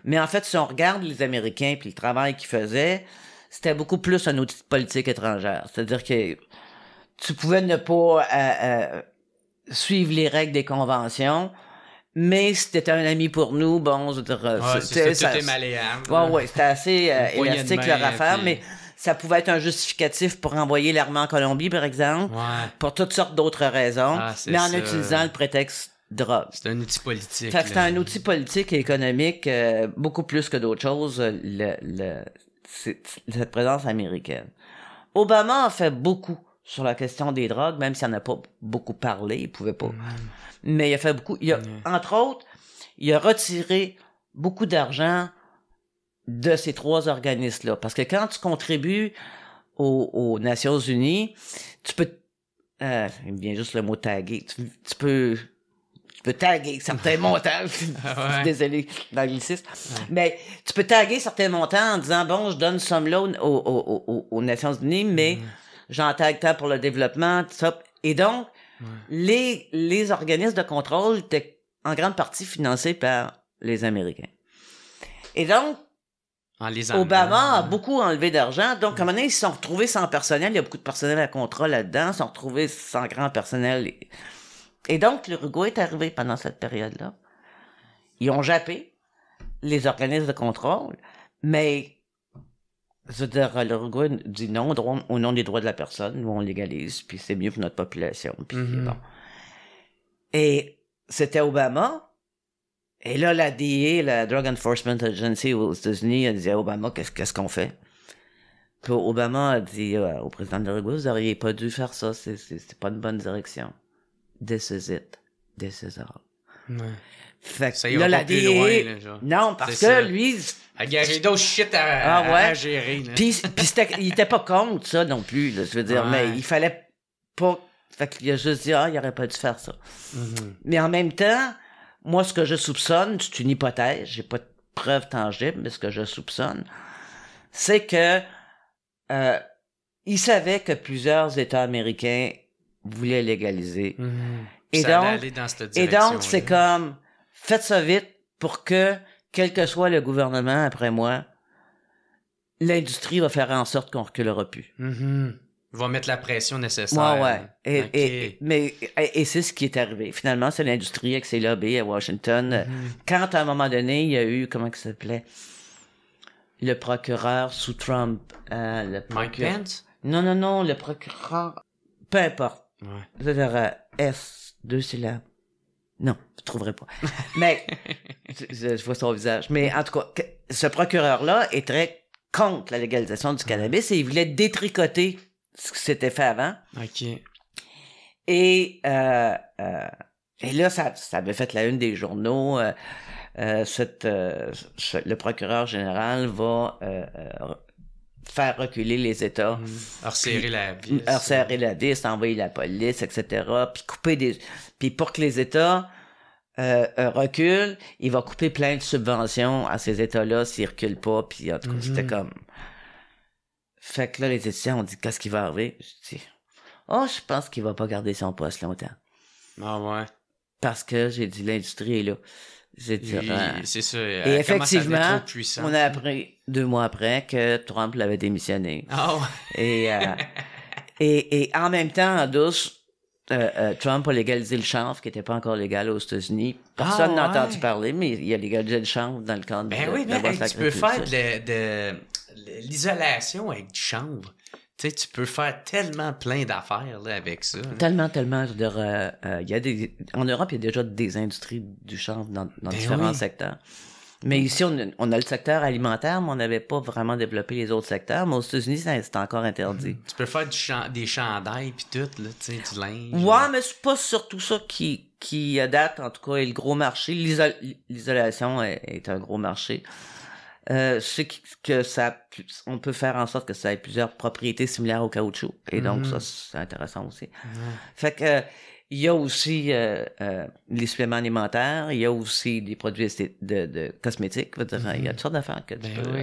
Mais en fait, si on regarde les Américains puis le travail qu'ils faisaient, c'était beaucoup plus un outil de politique étrangère. C'est-à-dire que tu pouvais ne pas suivre les règles des conventions, mais si t'étais un ami pour nous, bon, je veux dire, c'était malléable. Ouais, c'était assez élastique leur affaire, mais ça pouvait être un justificatif pour envoyer l'armée en Colombie, par exemple, pour toutes sortes d'autres raisons, mais en utilisant le prétexte drogue. C'est un outil politique. Fait que c'était un outil politique et économique beaucoup plus que d'autres choses, cette présence américaine. Obama a fait beaucoup sur la question des drogues, même s'il n'en a pas beaucoup parlé, il pouvait pas. Mais il a fait beaucoup. Entre autres, il a retiré beaucoup d'argent de ces 3 organismes-là. Parce que quand tu contribues aux Nations Unies, tu peux... il me vient juste le mot taguer. Tu peux taguer certains montants. Désolé d'anglicisme. Mais tu peux taguer certains montants en disant, bon, je donne somme-là aux Nations Unies, mais j'en tague tant pour le développement, tout ça. Et donc, les organismes de contrôle étaient en grande partie financés par les Américains. Et donc, Obama a beaucoup enlevé d'argent. Donc, à un moment donné, ils se sont retrouvés sans personnel. Il y a beaucoup de personnel à contrat là-dedans. Ils se sont retrouvés sans grand personnel. Et donc, l'Uruguay est arrivé pendant cette période-là. Ils ont jappé les organismes de contrôle, mais je veux dire, l'Uruguay dit non au nom des droits de la personne. Nous, on légalise, puis c'est mieux pour notre population. Puis bon. Et c'était Obama. Et là, la DEA, la Drug Enforcement Agency aux États-Unis, a dit à Obama, qu'est-ce qu'on fait? Puis Obama a dit au président de l'Uruguay, vous n'auriez pas dû faire ça, c'est pas une bonne direction. This is it. This is all. Fait que ça ira pas plus loin, là, genre. Non, parce que lui... Il y a d'autres shit à gérer. Puis il était pas contre ça non plus, là, je veux dire, mais il fallait pas... Fait qu'il a juste dit, il aurait pas dû faire ça. Mais en même temps, moi, ce que je soupçonne, c'est une hypothèse, j'ai pas de preuve tangible, mais ce que je soupçonne, c'est que il savait que plusieurs États américains voulaient légaliser. Et donc, c'est comme, faites ça vite pour que, quel que soit le gouvernement après moi, l'industrie va faire en sorte qu'on reculera plus. Va mettre la pression nécessaire. Et c'est ce qui est arrivé. Finalement, c'est l'industrie avec ses lobbies à Washington. Quand, à un moment donné, il y a eu, comment il s'appelait? Le procureur sous Trump. Mike Pence? Non, le procureur. Peu importe. Je veux dire, S, 2 syllabes. Non, je trouverai pas. Mais, je vois son visage. Mais en tout cas, ce procureur-là est très contre la légalisation du cannabis et il voulait détricoter ce qui s'était fait avant. Et là, ça avait fait la une des journaux. Le procureur général va faire reculer les États. Resserrer la vis. Resserrer la vis, envoyer la police, etc. Puis couper Puis pour que les États reculent, il va couper plein de subventions à ces États-là s'ils reculent pas. Puis en tout cas, c'était comme... Fait que là, les étudiants ont dit, qu'est-ce qui va arriver? Je dis, je pense qu'il va pas garder son poste longtemps. Parce que, j'ai dit, l'industrie est là. J'ai dit, c'est ça. Et effectivement, on a appris 2 mois après que Trump l'avait démissionné. Et en même temps, en douce, Trump a légalisé le chanvre, qui n'était pas encore légal aux États-Unis. Personne n'a entendu parler, mais il a légalisé le chanvre dans le cadre de tu peux faire de l'isolation avec du chanvre. Tu sais, tu peux faire tellement plein d'affaires là, avec ça. Tellement. Je veux dire, en Europe, il y a déjà des industries du chanvre dans différents secteurs. Mais ici, on a le secteur alimentaire, mais on n'avait pas vraiment développé les autres secteurs. Mais aux États-Unis, c'est encore interdit. Tu peux faire des chandails puis tout, là, tu sais, du linge. Ouais, mais c'est pas surtout ça qui date, en tout cas, est le gros marché. L'isolation est un gros marché. Je sais que on peut faire en sorte que ça ait plusieurs propriétés similaires au caoutchouc. Et donc, ça, c'est intéressant aussi. Fait que, il y a aussi les suppléments alimentaires, il y a aussi des produits de cosmétiques, il y a toutes sortes d'affaires que tu peux... oui.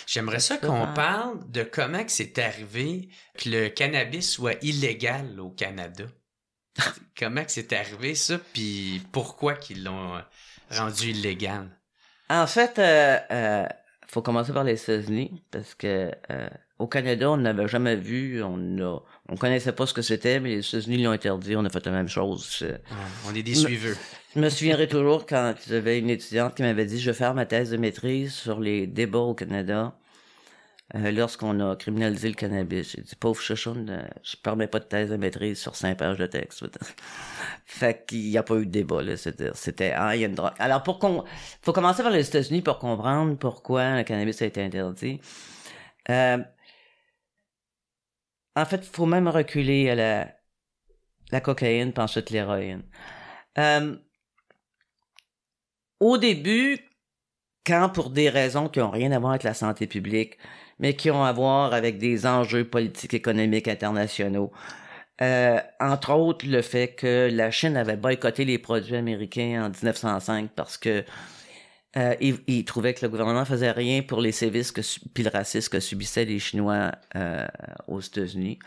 J'aimerais ça qu'on parle de comment que c'est arrivé que le cannabis soit illégal au Canada. Comment que c'est arrivé ça, puis pourquoi qu'ils l'ont rendu illégal? En fait, faut commencer par les États-Unis, parce que au Canada, on n'avait jamais vu, on connaissait pas ce que c'était, mais les États-Unis l'ont interdit, on a fait la même chose. On est des suiveux. Je me souviendrai toujours quand j'avais une étudiante qui m'avait dit « Je vais faire ma thèse de maîtrise sur les débats au Canada lorsqu'on a criminalisé le cannabis. » J'ai dit « Pauvre chouchoune, je ne permets pas de thèse de maîtrise sur 5 pages de texte. » Fait qu'il n'y a pas eu de débat, là. C'était il y a une drogue. Alors, faut commencer par les États-Unis pour comprendre pourquoi le cannabis a été interdit. En fait, il faut même reculer à la cocaïne, puis ensuite l'héroïne. Au début, quand pour des raisons qui n'ont rien à voir avec la santé publique, mais qui ont à voir avec des enjeux politiques, économiques, internationaux, entre autres le fait que la Chine avait boycotté les produits américains en 1905 parce que il trouvait que le gouvernement faisait rien pour les sévices puis le racisme que subissaient les Chinois aux États-Unis.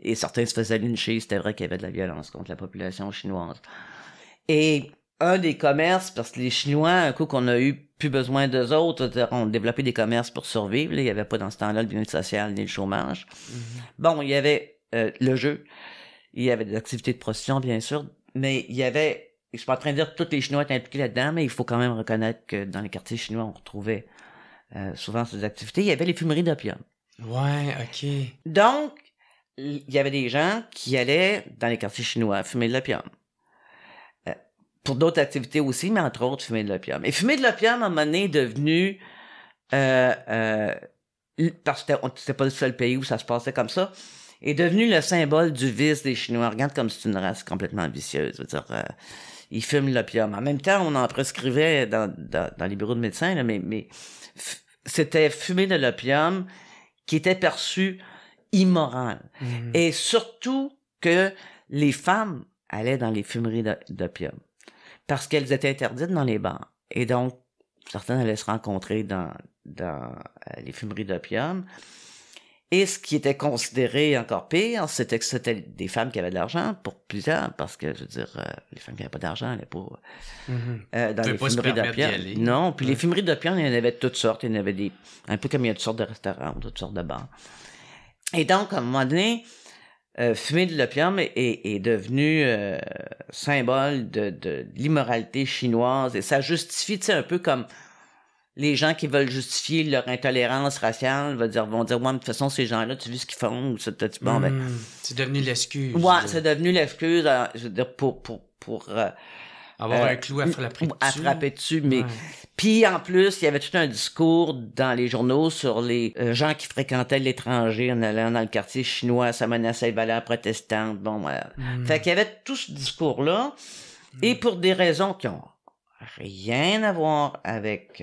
Et certains se faisaient lyncher, c'était vrai qu'il y avait de la violence contre la population chinoise. Et un des commerces, parce que les Chinois, un coup qu'on a eu plus besoin d'eux autres, ont développé des commerces pour survivre. Là, il n'y avait pas dans ce temps-là le bien-être social ni le chômage. Bon, il y avait le jeu, il y avait des activités de prostitution, bien sûr, mais il y avait... Je suis pas en train de dire que tous les Chinois étaient impliqués là-dedans, mais il faut quand même reconnaître que dans les quartiers chinois, on retrouvait souvent ces activités. Il y avait les fumeries d'opium. Ouais, OK. Donc, il y avait des gens qui allaient dans les quartiers chinois fumer de l'opium. Pour d'autres activités aussi, mais entre autres, fumer de l'opium. Et fumer de l'opium, à un moment donné, est devenu... parce que c'était pas le seul pays où ça se passait comme ça, est devenu le symbole du vice des Chinois. Regarde comme c'est une race complètement vicieuse. Je veux dire, ils fument l'opium. En même temps, on en prescrivait dans les bureaux de médecins, là, mais c'était fumer de l'opium qui était perçu immoral. Et surtout que les femmes allaient dans les fumeries d'opium parce qu'elles étaient interdites dans les bars. Et donc, certaines allaient se rencontrer dans les fumeries d'opium. Et ce qui était considéré encore pire, c'était que c'était des femmes qui avaient de l'argent, pour plusieurs, parce que, je veux dire, les femmes qui n'avaient pas d'argent n'allaient pas dans les fumeries d'opium. Non, puis les fumeries d'opium, il y en avait de toutes sortes. Il y en avait un peu comme il y a toutes sortes de restaurants, toutes sortes de bars. Et donc, à un moment donné, fumer de l'opium est devenu symbole de l'immoralité chinoise. Et ça justifie, tu sais, un peu comme... Les gens qui veulent justifier leur intolérance raciale vont dire, ouais, mais de toute façon, ces gens-là, tu vois ce qu'ils font, bon, ben. C'est devenu l'excuse. Ouais, c'est devenu l'excuse, je veux dire, pour avoir un clou à frapper dessus. À frapper dessus, mais. Puis, en plus, il y avait tout un discours dans les journaux sur les gens qui fréquentaient l'étranger en allant dans le quartier chinois, ça menaçait les valeurs protestantes, bon, voilà. Fait qu'il y avait tout ce discours-là, et pour des raisons qui ont rien à voir avec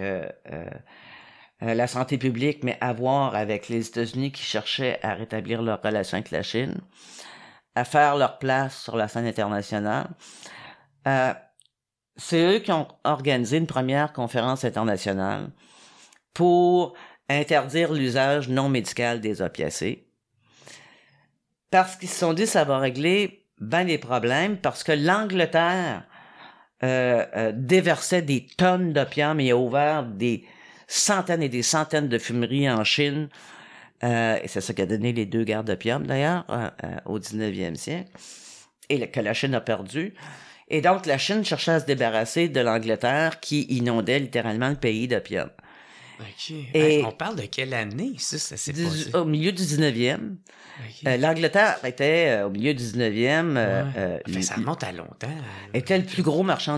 la santé publique, mais à voir avec les États-Unis qui cherchaient à rétablir leurs relations avec la Chine, à faire leur place sur la scène internationale. C'est eux qui ont organisé une première conférence internationale pour interdire l'usage non médical des opiacés. Parce qu'ils se sont dit que ça va régler bien les problèmes, parce que l'Angleterre déversait des tonnes d'opium et a ouvert des centaines et des centaines de fumeries en Chine. Et c'est ça qui a donné les 2 guerres d'opium, d'ailleurs, au 19e siècle, et que la Chine a perdu. Et donc, la Chine cherchait à se débarrasser de l'Angleterre qui inondait littéralement le pays d'opium. OK. Et on parle de quelle année, ça s'est passé? Au milieu du 19e. Okay. L'Angleterre était au milieu du 19e. Ça remonte à longtemps. Était un des plus gros marchands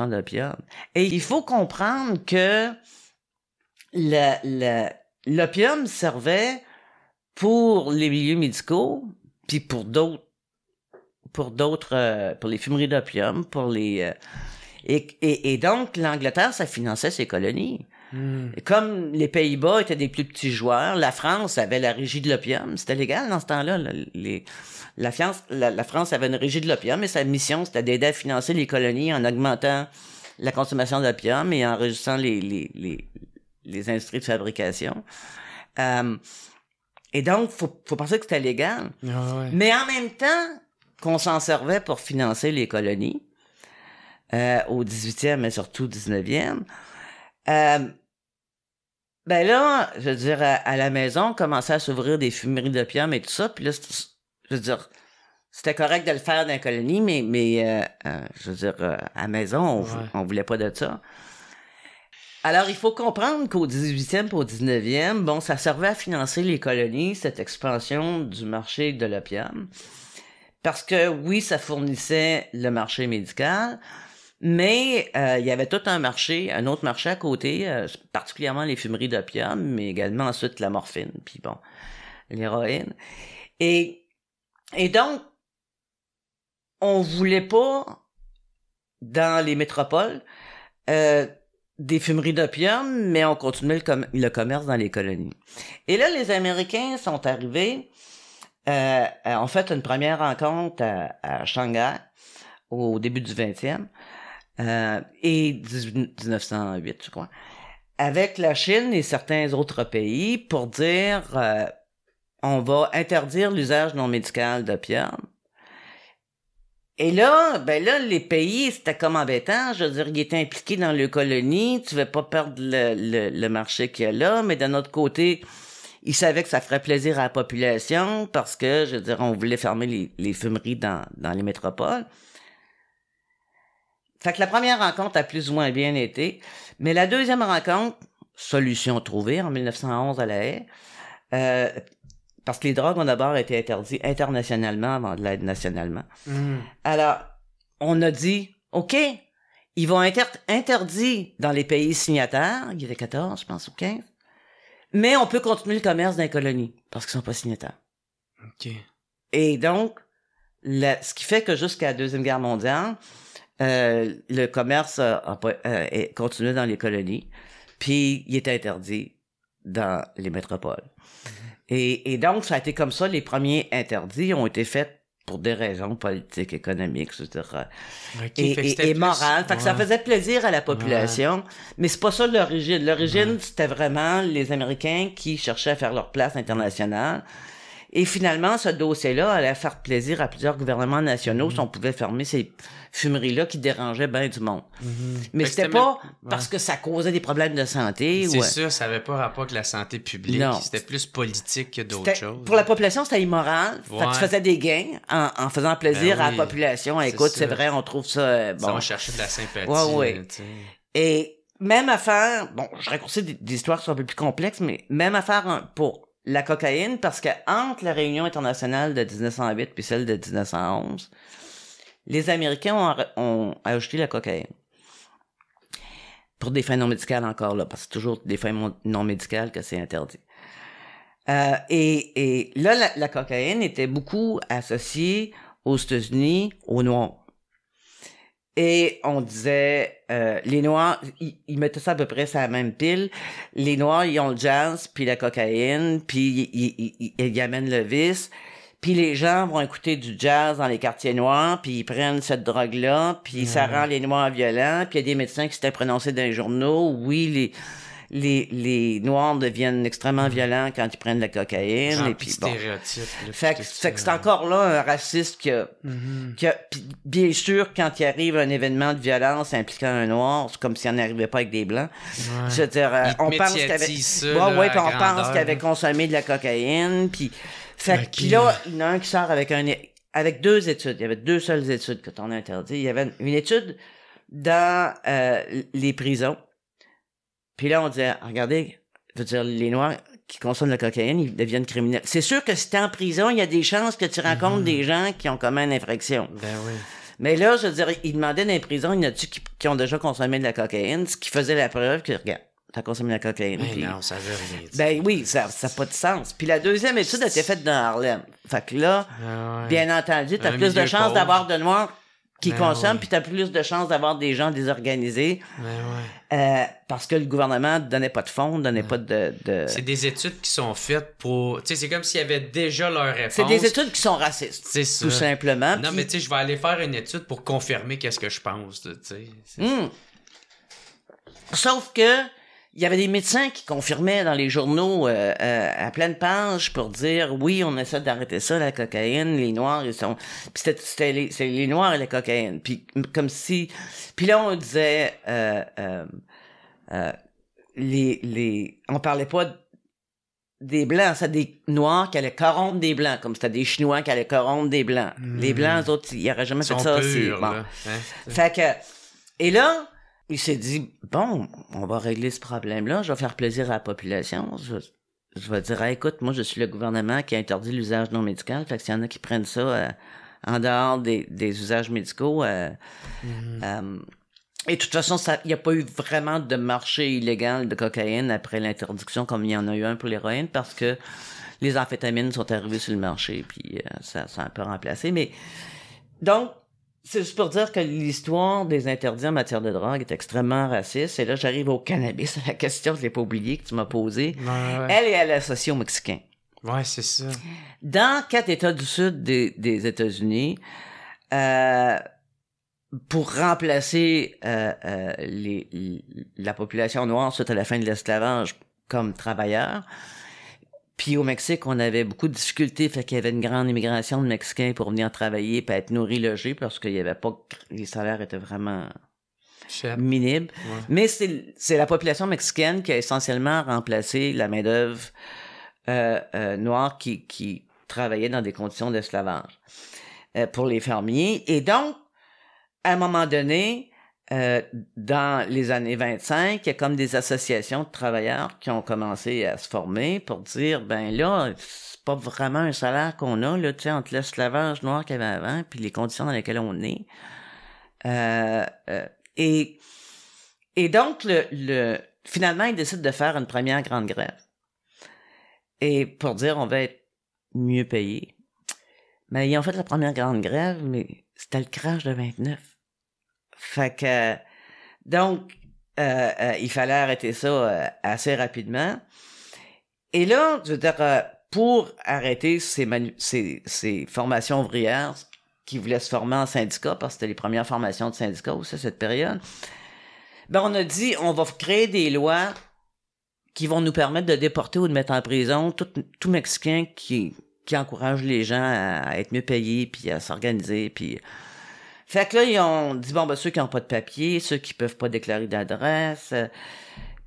d'opium. Et il faut comprendre que l'opium servait pour les milieux médicaux, puis pour les fumeries d'opium, et donc l'Angleterre, ça finançait ses colonies. Et comme les Pays-Bas étaient des plus petits joueurs, la France avait la régie de l'opium. C'était légal dans ce temps-là. La France avait une régie de l'opium et sa mission, c'était d'aider à financer les colonies en augmentant la consommation d'opium et en enregistrant les industries de fabrication. Et donc, faut penser que c'était légal. Mais en même temps qu'on s'en servait pour financer les colonies, au 18e, mais surtout au 19e, ben là, je veux dire, à la maison, on commençait à s'ouvrir des fumeries d'opium et tout ça, puis là, je veux dire, c'était correct de le faire dans la colonie, mais je veux dire, à la maison, on voulait pas de ça. Alors, il faut comprendre qu'au 18e et au 19e, bon, ça servait à financer les colonies, cette expansion du marché de l'opium, parce que, oui, ça fournissait le marché médical, mais il y avait tout un autre marché à côté, particulièrement les fumeries d'opium, mais également ensuite la morphine, puis bon, l'héroïne. Et donc, on voulait pas, dans les métropoles, des fumeries d'opium, mais on continuait le commerce dans les colonies. Et là, les Américains sont arrivés, ont fait une première rencontre à Shanghai, au début du 20e, et 1908, je crois, avec la Chine et certains autres pays pour dire on va interdire l'usage non médical d'opium. Et là, les pays, c'était comme embêtant. Je veux dire, ils étaient impliqués dans les colonies. Tu veux pas perdre le marché qu'il y a là, mais d'un autre côté, ils savaient que ça ferait plaisir à la population parce que, je veux dire, on voulait fermer les fumeries dans les métropoles. Fait que la première rencontre a plus ou moins bien été. Mais la deuxième rencontre, solution trouvée en 1911 à La Haye, parce que les drogues ont d'abord été interdites internationalement avant de l'être nationalement. Alors, on a dit, OK, ils vont interdits dans les pays signataires, il y avait 14, je pense, ou 15, mais on peut continuer le commerce dans les colonies, parce qu'ils sont pas signataires. OK. Et donc, ce qui fait que jusqu'à la Deuxième Guerre mondiale, le commerce a continué dans les colonies, puis il était interdit dans les métropoles. Et donc, ça a été comme ça, les premiers interdits ont été faits pour des raisons politiques, économiques, etc. Et morales. Fait que ça faisait plaisir à la population, mais c'est pas ça l'origine. L'origine, c'était vraiment les Américains qui cherchaient à faire leur place internationale. Et finalement, ce dossier-là allait faire plaisir à plusieurs gouvernements nationaux si on pouvait fermer ces fumeries-là qui dérangeaient bien du monde. Mais c'était pas parce que ça causait des problèmes de santé. C'est sûr, ça avait pas rapport avec la santé publique. Non. C'était plus politique que d'autres choses. Pour la population, c'était immoral. Fait que tu faisais des gains en faisant plaisir à la population. Écoute, c'est vrai, on trouve ça... bon. Ça, on cherchait de la sympathie. Et même affaire... Bon, je raccourcis des histoires qui sont un peu plus complexes, mais même affaire pour... la cocaïne, parce que entre la réunion internationale de 1908 puis celle de 1911, les Américains ont ajouté la cocaïne. Pour des fins non médicales encore, là, parce que c'est toujours des fins non médicales que c'est interdit. Et là, la cocaïne était beaucoup associée aux États-Unis aux Noirs. Et on disait, les Noirs, ils mettaient ça à peu près sur la même pile. Les Noirs, ils ont le jazz, puis la cocaïne, puis ils amènent le vice. Puis les gens vont écouter du jazz dans les quartiers noirs, puis ils prennent cette drogue-là, puis ça rend les Noirs violents. Puis il y a des médecins qui s'étaient prononcés dans les journaux. Oui, les Noirs deviennent extrêmement violents quand ils prennent la cocaïne. Genre, et puis bon. Fait que c'est encore là un raciste qui a pis bien sûr, quand il arrive un événement de violence impliquant un Noir, c'est comme s'il n'en arrivait pas avec des Blancs. Je veux dire, on pense qu'il avait consommé de la cocaïne, puis puis là, il y en a un qui sort avec 2 études. Il y avait 2 seules études que on a interdit. Il y avait une étude dans les prisons. Puis là, on disait, regardez, je veux dire, les Noirs qui consomment de la cocaïne, ils deviennent criminels. C'est sûr que si t'es en prison, il y a des chances que tu rencontres des gens qui ont commis une infraction. Ben oui. Mais là, je veux dire, ils demandaient dans les prisons, il y en a-tu qui ont déjà consommé de la cocaïne, ce qui faisait la preuve que, regarde, t'as consommé de la cocaïne. Ben non, ça veut rien dire. Ben oui, ça n'a pas de sens. Puis la deuxième étude a été faite dans Harlem. Fait que là, bien entendu, t'as plus de chances d'avoir de Noirs qui consomment, puis t'as plus de chances d'avoir des gens désorganisés. Parce que le gouvernement donnait pas de fonds, donnait pas de... C'est des études qui sont faites pour... Tu sais, c'est comme s'il y avait déjà leur réponse. C'est des études qui sont racistes. C'est ça. Tout simplement. Non, mais tu sais, je vais aller faire une étude pour confirmer qu'est-ce que je pense, tu sais. Sauf que il y avait des médecins qui confirmaient dans les journaux à pleine page pour dire oui, on essaie d'arrêter ça, la cocaïne, les Noirs, ils sont... Puis c'était les Noirs et la cocaïne. Puis comme si... Puis là, on disait... on parlait pas des Blancs, c'était des Noirs qui allaient corrompre des Blancs, comme c'était des Chinois qui allaient corrompre des Blancs. Les Blancs, eux autres, ils n'auraient jamais fait ça aussi. Bon. Hein? Fait que... Et là... Il s'est dit, bon, on va régler ce problème-là, je vais faire plaisir à la population. Je vais dire, écoute, moi, je suis le gouvernement qui a interdit l'usage non médical. Fait que s'il y en a qui prennent ça en dehors des usages médicaux, et de toute façon, il n'y a pas eu vraiment de marché illégal de cocaïne après l'interdiction, comme il y en a eu un pour l'héroïne, parce que les amphétamines sont arrivées sur le marché, puis ça a un peu remplacé. Mais donc, c'est juste pour dire que l'histoire des interdits en matière de drogue est extrêmement raciste. Et là, j'arrive au cannabis, à la question, je l'ai pas oubliée, que tu m'as posée. Elle est associée aux Mexicains. Ouais, c'est ça. Dans 4 États du sud des États-Unis, pour remplacer la population noire suite à la fin de l'esclavage comme travailleurs, puis au Mexique, on avait beaucoup de difficultés, fait qu'il y avait une grande immigration de Mexicains pour venir travailler et être nourris, logés, parce qu'il y avait pas... Les salaires étaient vraiment minimes. Ouais. Mais c'est la population mexicaine qui a essentiellement remplacé la main-d'œuvre noire qui travaillait dans des conditions d'esclavage pour les fermiers. Et donc, à un moment donné... dans les années 25, il y a comme des associations de travailleurs qui ont commencé à se former pour dire, ben là, c'est pas vraiment un salaire qu'on a, là, tu sais, entre l'esclavage noir qu'il y avait avant puis les conditions dans lesquelles on est. Et donc, finalement, ils décident de faire une première grande grève. Et pour dire, on va être mieux payé. Mais ils ont fait la première grande grève, mais c'était le crash de 29. Fait que, donc, il fallait arrêter ça assez rapidement. Et là, je veux dire, pour arrêter ces formations ouvrières qui voulaient se former en syndicat, parce que c'était les premières formations de syndicats aussi à cette période, ben on a dit, on va créer des lois qui vont nous permettre de déporter ou de mettre en prison tout Mexicain qui encourage les gens à être mieux payés, puis à s'organiser, puis... Fait que là, ils ont dit, bon, ben, ceux qui n'ont pas de papier, ceux qui peuvent pas déclarer d'adresse.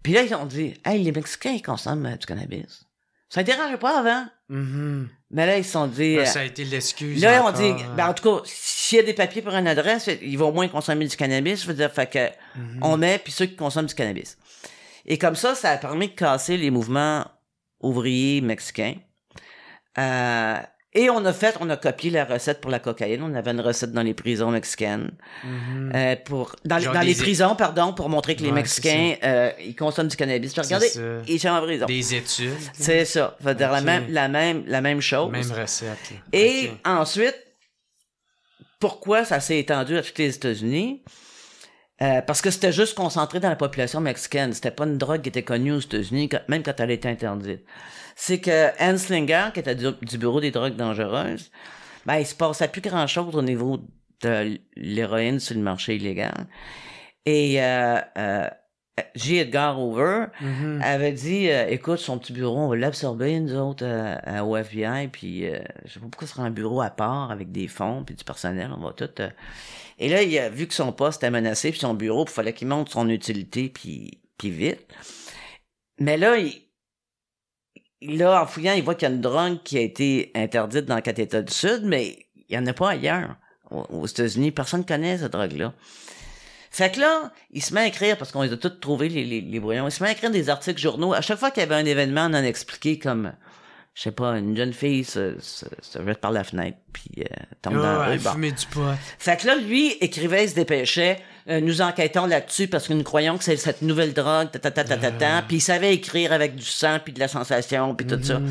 Puis là, ils ont dit, hey, les Mexicains, ils consomment du cannabis. Ça ne dérangeait pas avant. Mais là, ils se sont dit... ça a été l'excuse. Là, on dit, ben, en tout cas, s'il y a des papiers pour une adresse, ils vont au moins consommer du cannabis. Je veux dire, fait que on met, puis ceux qui consomment du cannabis. Et comme ça a permis de casser les mouvements ouvriers mexicains. Et on a copié la recette pour la cocaïne. On avait une recette dans les prisons mexicaines. Dans les prisons, pour montrer que les Mexicains, ils consomment du cannabis. Regardez, ils sont en prison. Des études. C'est ça. Ça veut dire la même chose. Même recette. Et ensuite, pourquoi ça s'est étendu à tous les États-Unis? Parce que c'était juste concentré dans la population mexicaine. C'était pas une drogue qui était connue aux États-Unis, même quand elle était interdite. C'est que Anslinger, qui était du bureau des drogues dangereuses, ben, il se passait plus grand-chose au niveau de l'héroïne sur le marché illégal. Et J. Edgar Hoover avait dit, écoute, son petit bureau, on va l'absorber, nous autres, au FBI, puis je sais pas pourquoi ce sera un bureau à part avec des fonds puis du personnel, on va tout... Et là, il a vu que son poste était menacé, puis son bureau, il fallait qu'il montre son utilité, puis vite. Mais là, en fouillant, il voit qu'il y a une drogue qui a été interdite dans 4 États du Sud, mais il n'y en a pas ailleurs. Aux États-Unis, personne ne connaît cette drogue-là. Fait que là, il se met à écrire, parce qu'on les a tous trouvés, les brouillons, il se met à écrire des articles journaux. À chaque fois qu'il y avait un événement non expliqué, comme, je sais pas, une jeune fille se jette par la fenêtre, puis tombe dans la rue. Fumer du pot. Fait que là, lui, écrivait, il se dépêchait, nous enquêtons là-dessus parce que nous croyons que c'est cette nouvelle drogue, puis il savait écrire avec du sang, puis de la sensation, puis tout ça.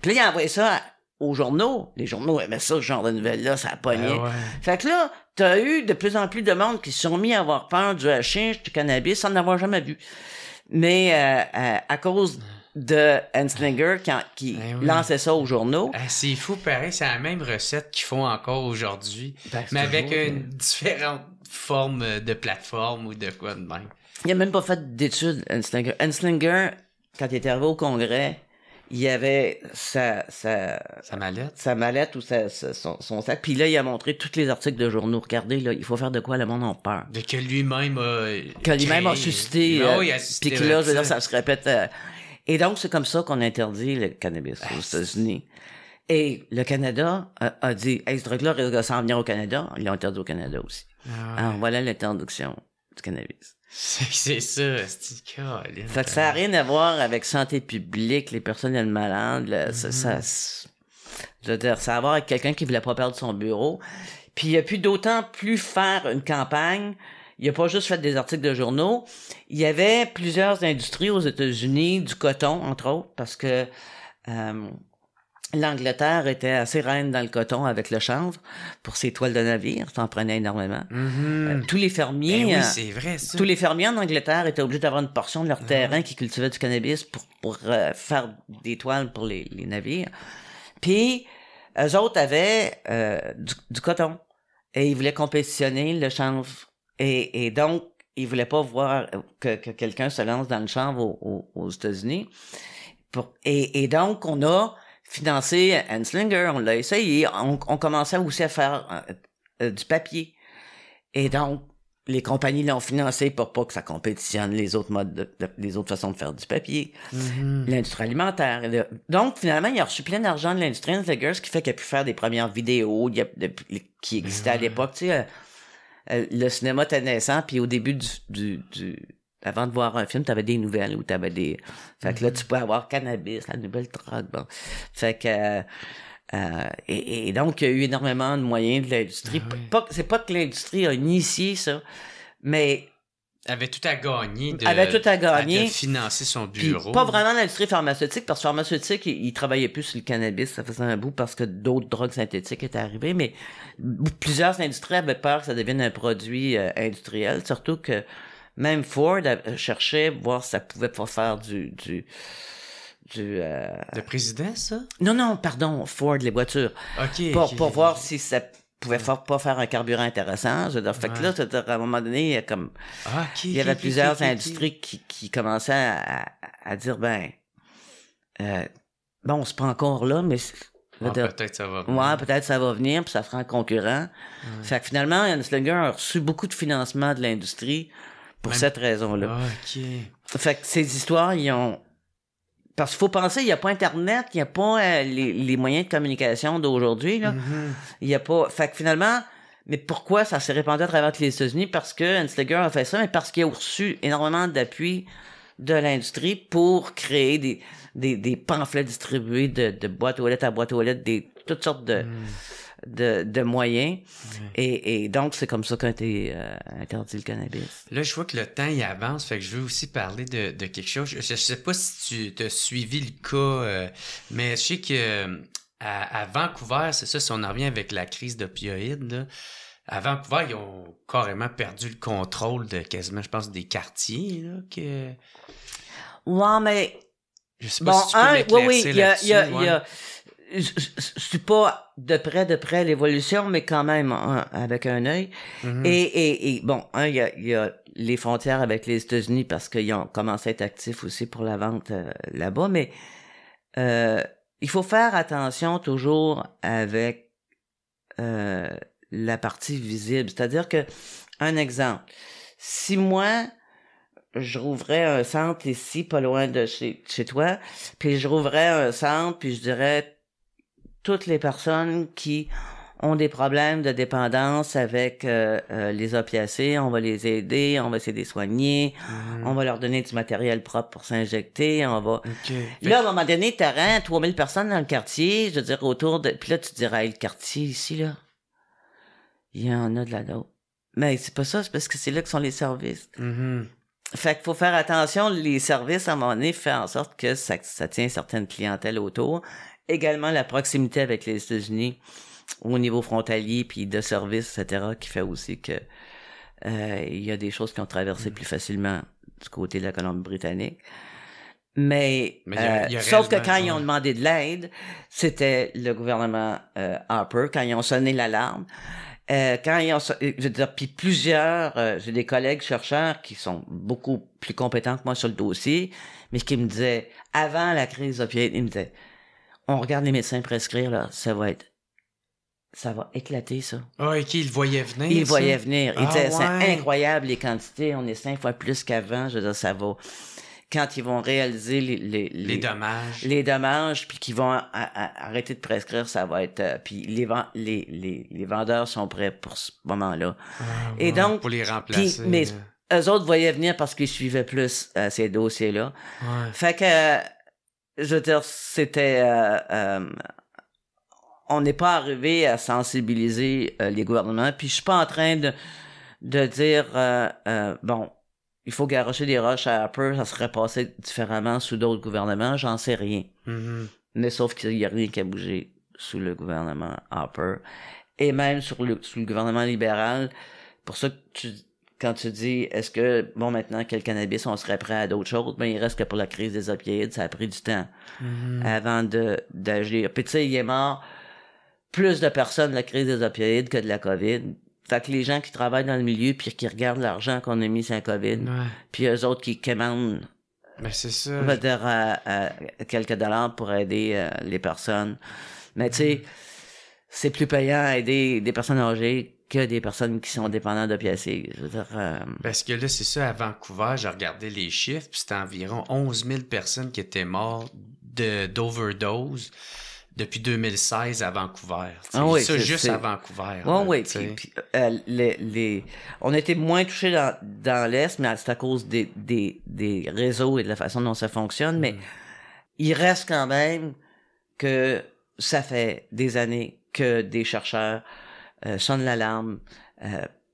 Puis là, il a envoyé ça aux journaux. Les journaux aimaient ça, ce genre de nouvelles-là, ça pognait. Ouais. Fait que là, t'as eu de plus en plus de monde qui se sont mis à avoir peur du hashish, du cannabis, sans en avoir jamais vu. Mais à cause de Anslinger qui lançait ça aux journaux. C'est fou, pareil, c'est la même recette qu'ils font encore aujourd'hui, Ben, mais avec une différente forme de plateforme ou de quoi de même. Il a même pas fait d'études, Anslinger. Anslinger, quand il est arrivé au Congrès, il y avait sa mallette ou son sac. Puis là, il a montré tous les articles de journaux. Regardez, là, il faut faire de quoi le monde en peur. Que lui-même a suscité. Puis que là, je veux dire, ça se répète. Et donc, c'est comme ça qu'on interdit le cannabis aux États-Unis. Et le Canada a dit, hey, ce drogue-là risque de s'en venir au Canada. Ils l'ont interdit au Canada aussi. Alors, voilà l'interdiction du cannabis. C'est ça, c'est Caroline. Fait que ça n'a rien à voir avec santé publique, les personnes malades, je veux dire, ça a à voir avec quelqu'un qui voulait pas perdre son bureau. Puis il a pu d'autant plus faire une campagne. Il a pas juste fait des articles de journaux. Il y avait plusieurs industries aux États-Unis, du coton, entre autres, parce que l'Angleterre était assez reine dans le coton avec le chanvre pour ses toiles de navire, ça en prenait énormément. Tous les fermiers, oui, c'est vrai, ça. Tous les fermiers en Angleterre étaient obligés d'avoir une portion de leur terrain qui cultivait du cannabis pour faire des toiles pour les navires. Puis eux autres avaient du coton et ils voulaient compétitionner le chanvre et donc ils voulaient pas voir que quelqu'un se lance dans le chanvre aux États-Unis. Et donc on a financé Anslinger, on l'a essayé, on commençait aussi à faire du papier. Et donc, les compagnies l'ont financé pour pas que ça compétitionne les autres modes, les autres façons de faire du papier. L'industrie alimentaire. Donc, finalement, il a reçu plein d'argent de l'industrie Anslinger, ce qui fait qu'il a pu faire des premières vidéos qui existaient à l'époque. Tu sais, le cinéma était naissant, puis au début avant de voir un film, t'avais des nouvelles ou t'avais des... Fait que là, tu pouvais avoir cannabis, la nouvelle drogue, bon. Fait que... et donc, il y a eu énormément de moyens de l'industrie. C'est pas que l'industrie a initié ça, mais... Avait tout à gagner de financer son bureau. Puis pas vraiment l'industrie pharmaceutique, parce que pharmaceutique, il travaillait plus sur le cannabis, ça faisait un bout parce que d'autres drogues synthétiques étaient arrivées, mais plusieurs industries avaient peur que ça devienne un produit industriel, surtout que même Ford cherchait voir si ça pouvait pas faire du Le président, ça? Non, pardon, Ford, les voitures. Pour voir si ça pouvait pas faire un carburant intéressant. Je veux dire, fait que là, à un moment donné, il y avait plusieurs industries qui commençaient à dire, bon, c'est pas encore là, mais... peut-être ça va venir. Ouais, peut-être ça va venir, puis ça fera un concurrent. Fait que finalement, Anslinger a reçu beaucoup de financement de l'industrie pour cette raison-là. Fait que ces histoires, ils ont... Parce qu'il faut penser, il n'y a pas Internet, il n'y a pas les moyens de communication d'aujourd'hui, là. Il n'y a pas... Fait que finalement, mais pourquoi ça s'est répandu à travers les États-Unis? Parce que Anslinger a fait ça, mais parce qu'il a reçu énormément d'appui de l'industrie pour créer des pamphlets distribués de boîte aux lettres à boîte aux lettres, toutes sortes de moyens. Et donc, c'est comme ça qu'a été interdit le cannabis. Là, je vois que le temps, il avance, fait que je veux aussi parler de quelque chose. Je sais pas si tu as suivi le cas, mais je sais que à Vancouver, c'est ça, si on en revient avec la crise d'opioïdes, là, à Vancouver, ils ont carrément perdu le contrôle de quasiment, je pense, des quartiers, là, que... Ouais, mais... Je sais pas si tu peux m'éclaircir là-dessus. Je suis pas de près l'évolution, mais quand même avec un œil. Et bon, il y a les frontières avec les États-Unis parce qu'ils ont commencé à être actifs aussi pour la vente là-bas, mais il faut faire attention toujours avec la partie visible. C'est-à-dire que, un exemple, si moi je rouvrais un centre ici, pas loin de chez toi, puis je rouvrais un centre, puis je dirais toutes les personnes qui ont des problèmes de dépendance avec les opiacés, on va les aider, on va essayer de les soigner, on va leur donner du matériel propre pour s'injecter, on va... Là, à un moment donné, t'aurais 3000 personnes dans le quartier, je veux dire, autour de... Puis là, tu dirais, le quartier ici, là, il y en a de la dope. Mais c'est pas ça, c'est parce que c'est là que sont les services. Fait qu'il faut faire attention, les services, à un moment donné, fait en sorte que ça tient certaines clientèles autour. également la proximité avec les États-Unis au niveau frontalier puis de services, etc., qui fait aussi que il y a des choses qui ont traversé plus facilement du côté de la Colombie-Britannique. Mais il y a sauf que réellement, quand ils ont demandé de l'aide, c'était le gouvernement Harper, quand ils ont sonné l'alarme. Quand ils ont, je veux dire, puis plusieurs, j'ai des collègues chercheurs qui sont beaucoup plus compétents que moi sur le dossier, mais qui me disaient, avant la crise opioïde, ils me disaient, on regarde les médecins prescrire, là, ça va éclater, ça. Ah, OK, ils le voyaient venir. Ils le voyaient venir. Ils disaient, ouais. c'est incroyable les quantités, on est 5 fois plus qu'avant, je veux dire, ça va. Quand ils vont réaliser les dommages, puis qu'ils vont arrêter de prescrire, ça va être... puis les vendeurs sont prêts pour ce moment-là. Et donc... Pour les remplacer. Mais eux autres voyaient venir parce qu'ils suivaient plus ces dossiers-là. Ouais. Fait que, je veux dire, c'était... on n'est pas arrivé à sensibiliser les gouvernements, puis je suis pas en train de dire, bon... Il faut garrocher des roches à Harper, ça serait passé différemment sous d'autres gouvernements, j'en sais rien. Mm-hmm. Mais sauf qu'il n'y a rien qui a bougé sous le gouvernement Harper. Et même sous le gouvernement libéral. Pour ça que quand tu dis, est-ce que, bon, maintenant que le cannabis, on serait prêt à d'autres choses, ben, il reste que pour la crise des opioïdes, ça a pris du temps avant d'agir. Puis tu sais, il est mort plus de personnes de la crise des opioïdes que de la COVID. Fait que les gens qui travaillent dans le milieu puis qui regardent l'argent qu'on a mis sur la COVID, puis eux autres qui commandent, c'est ça. On va dire quelques dollars pour aider les personnes. Mais tu sais, c'est plus payant à aider des personnes âgées que des personnes qui sont dépendantes d'opiacés. Je veux dire, Parce que là, c'est ça, à Vancouver, j'ai regardé les chiffres, puis c'était environ 11 000 personnes qui étaient mortes d'overdose depuis 2016 à Vancouver. Oui, ça, juste à Vancouver. Oui, oui. On a été moins touchés dans l'Est, mais c'est à cause des réseaux et de la façon dont ça fonctionne. Mais il reste quand même que ça fait des années que des chercheurs sonnent l'alarme.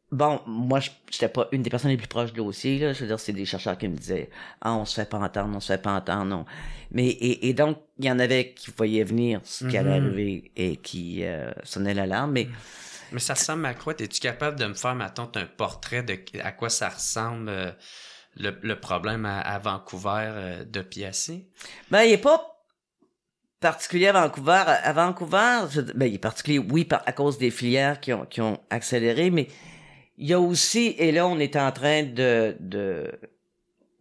Bon, moi, j'étais pas une des personnes les plus proches du dossier, là. Je veux dire, c'est des chercheurs qui me disaient, on se fait pas entendre, non. Mais, et donc, il y en avait qui voyaient venir ce qui allait arriver et qui sonnaient l'alarme, Mais ça ressemble à quoi? Es-tu capable de me faire, mettons, un portrait de à quoi ça ressemble le problème à Vancouver d'opiacés? Ben, il est pas particulier à Vancouver. À Vancouver, il est particulier, oui, à cause des filières qui ont accéléré, mais il y a aussi, et là, on est en train de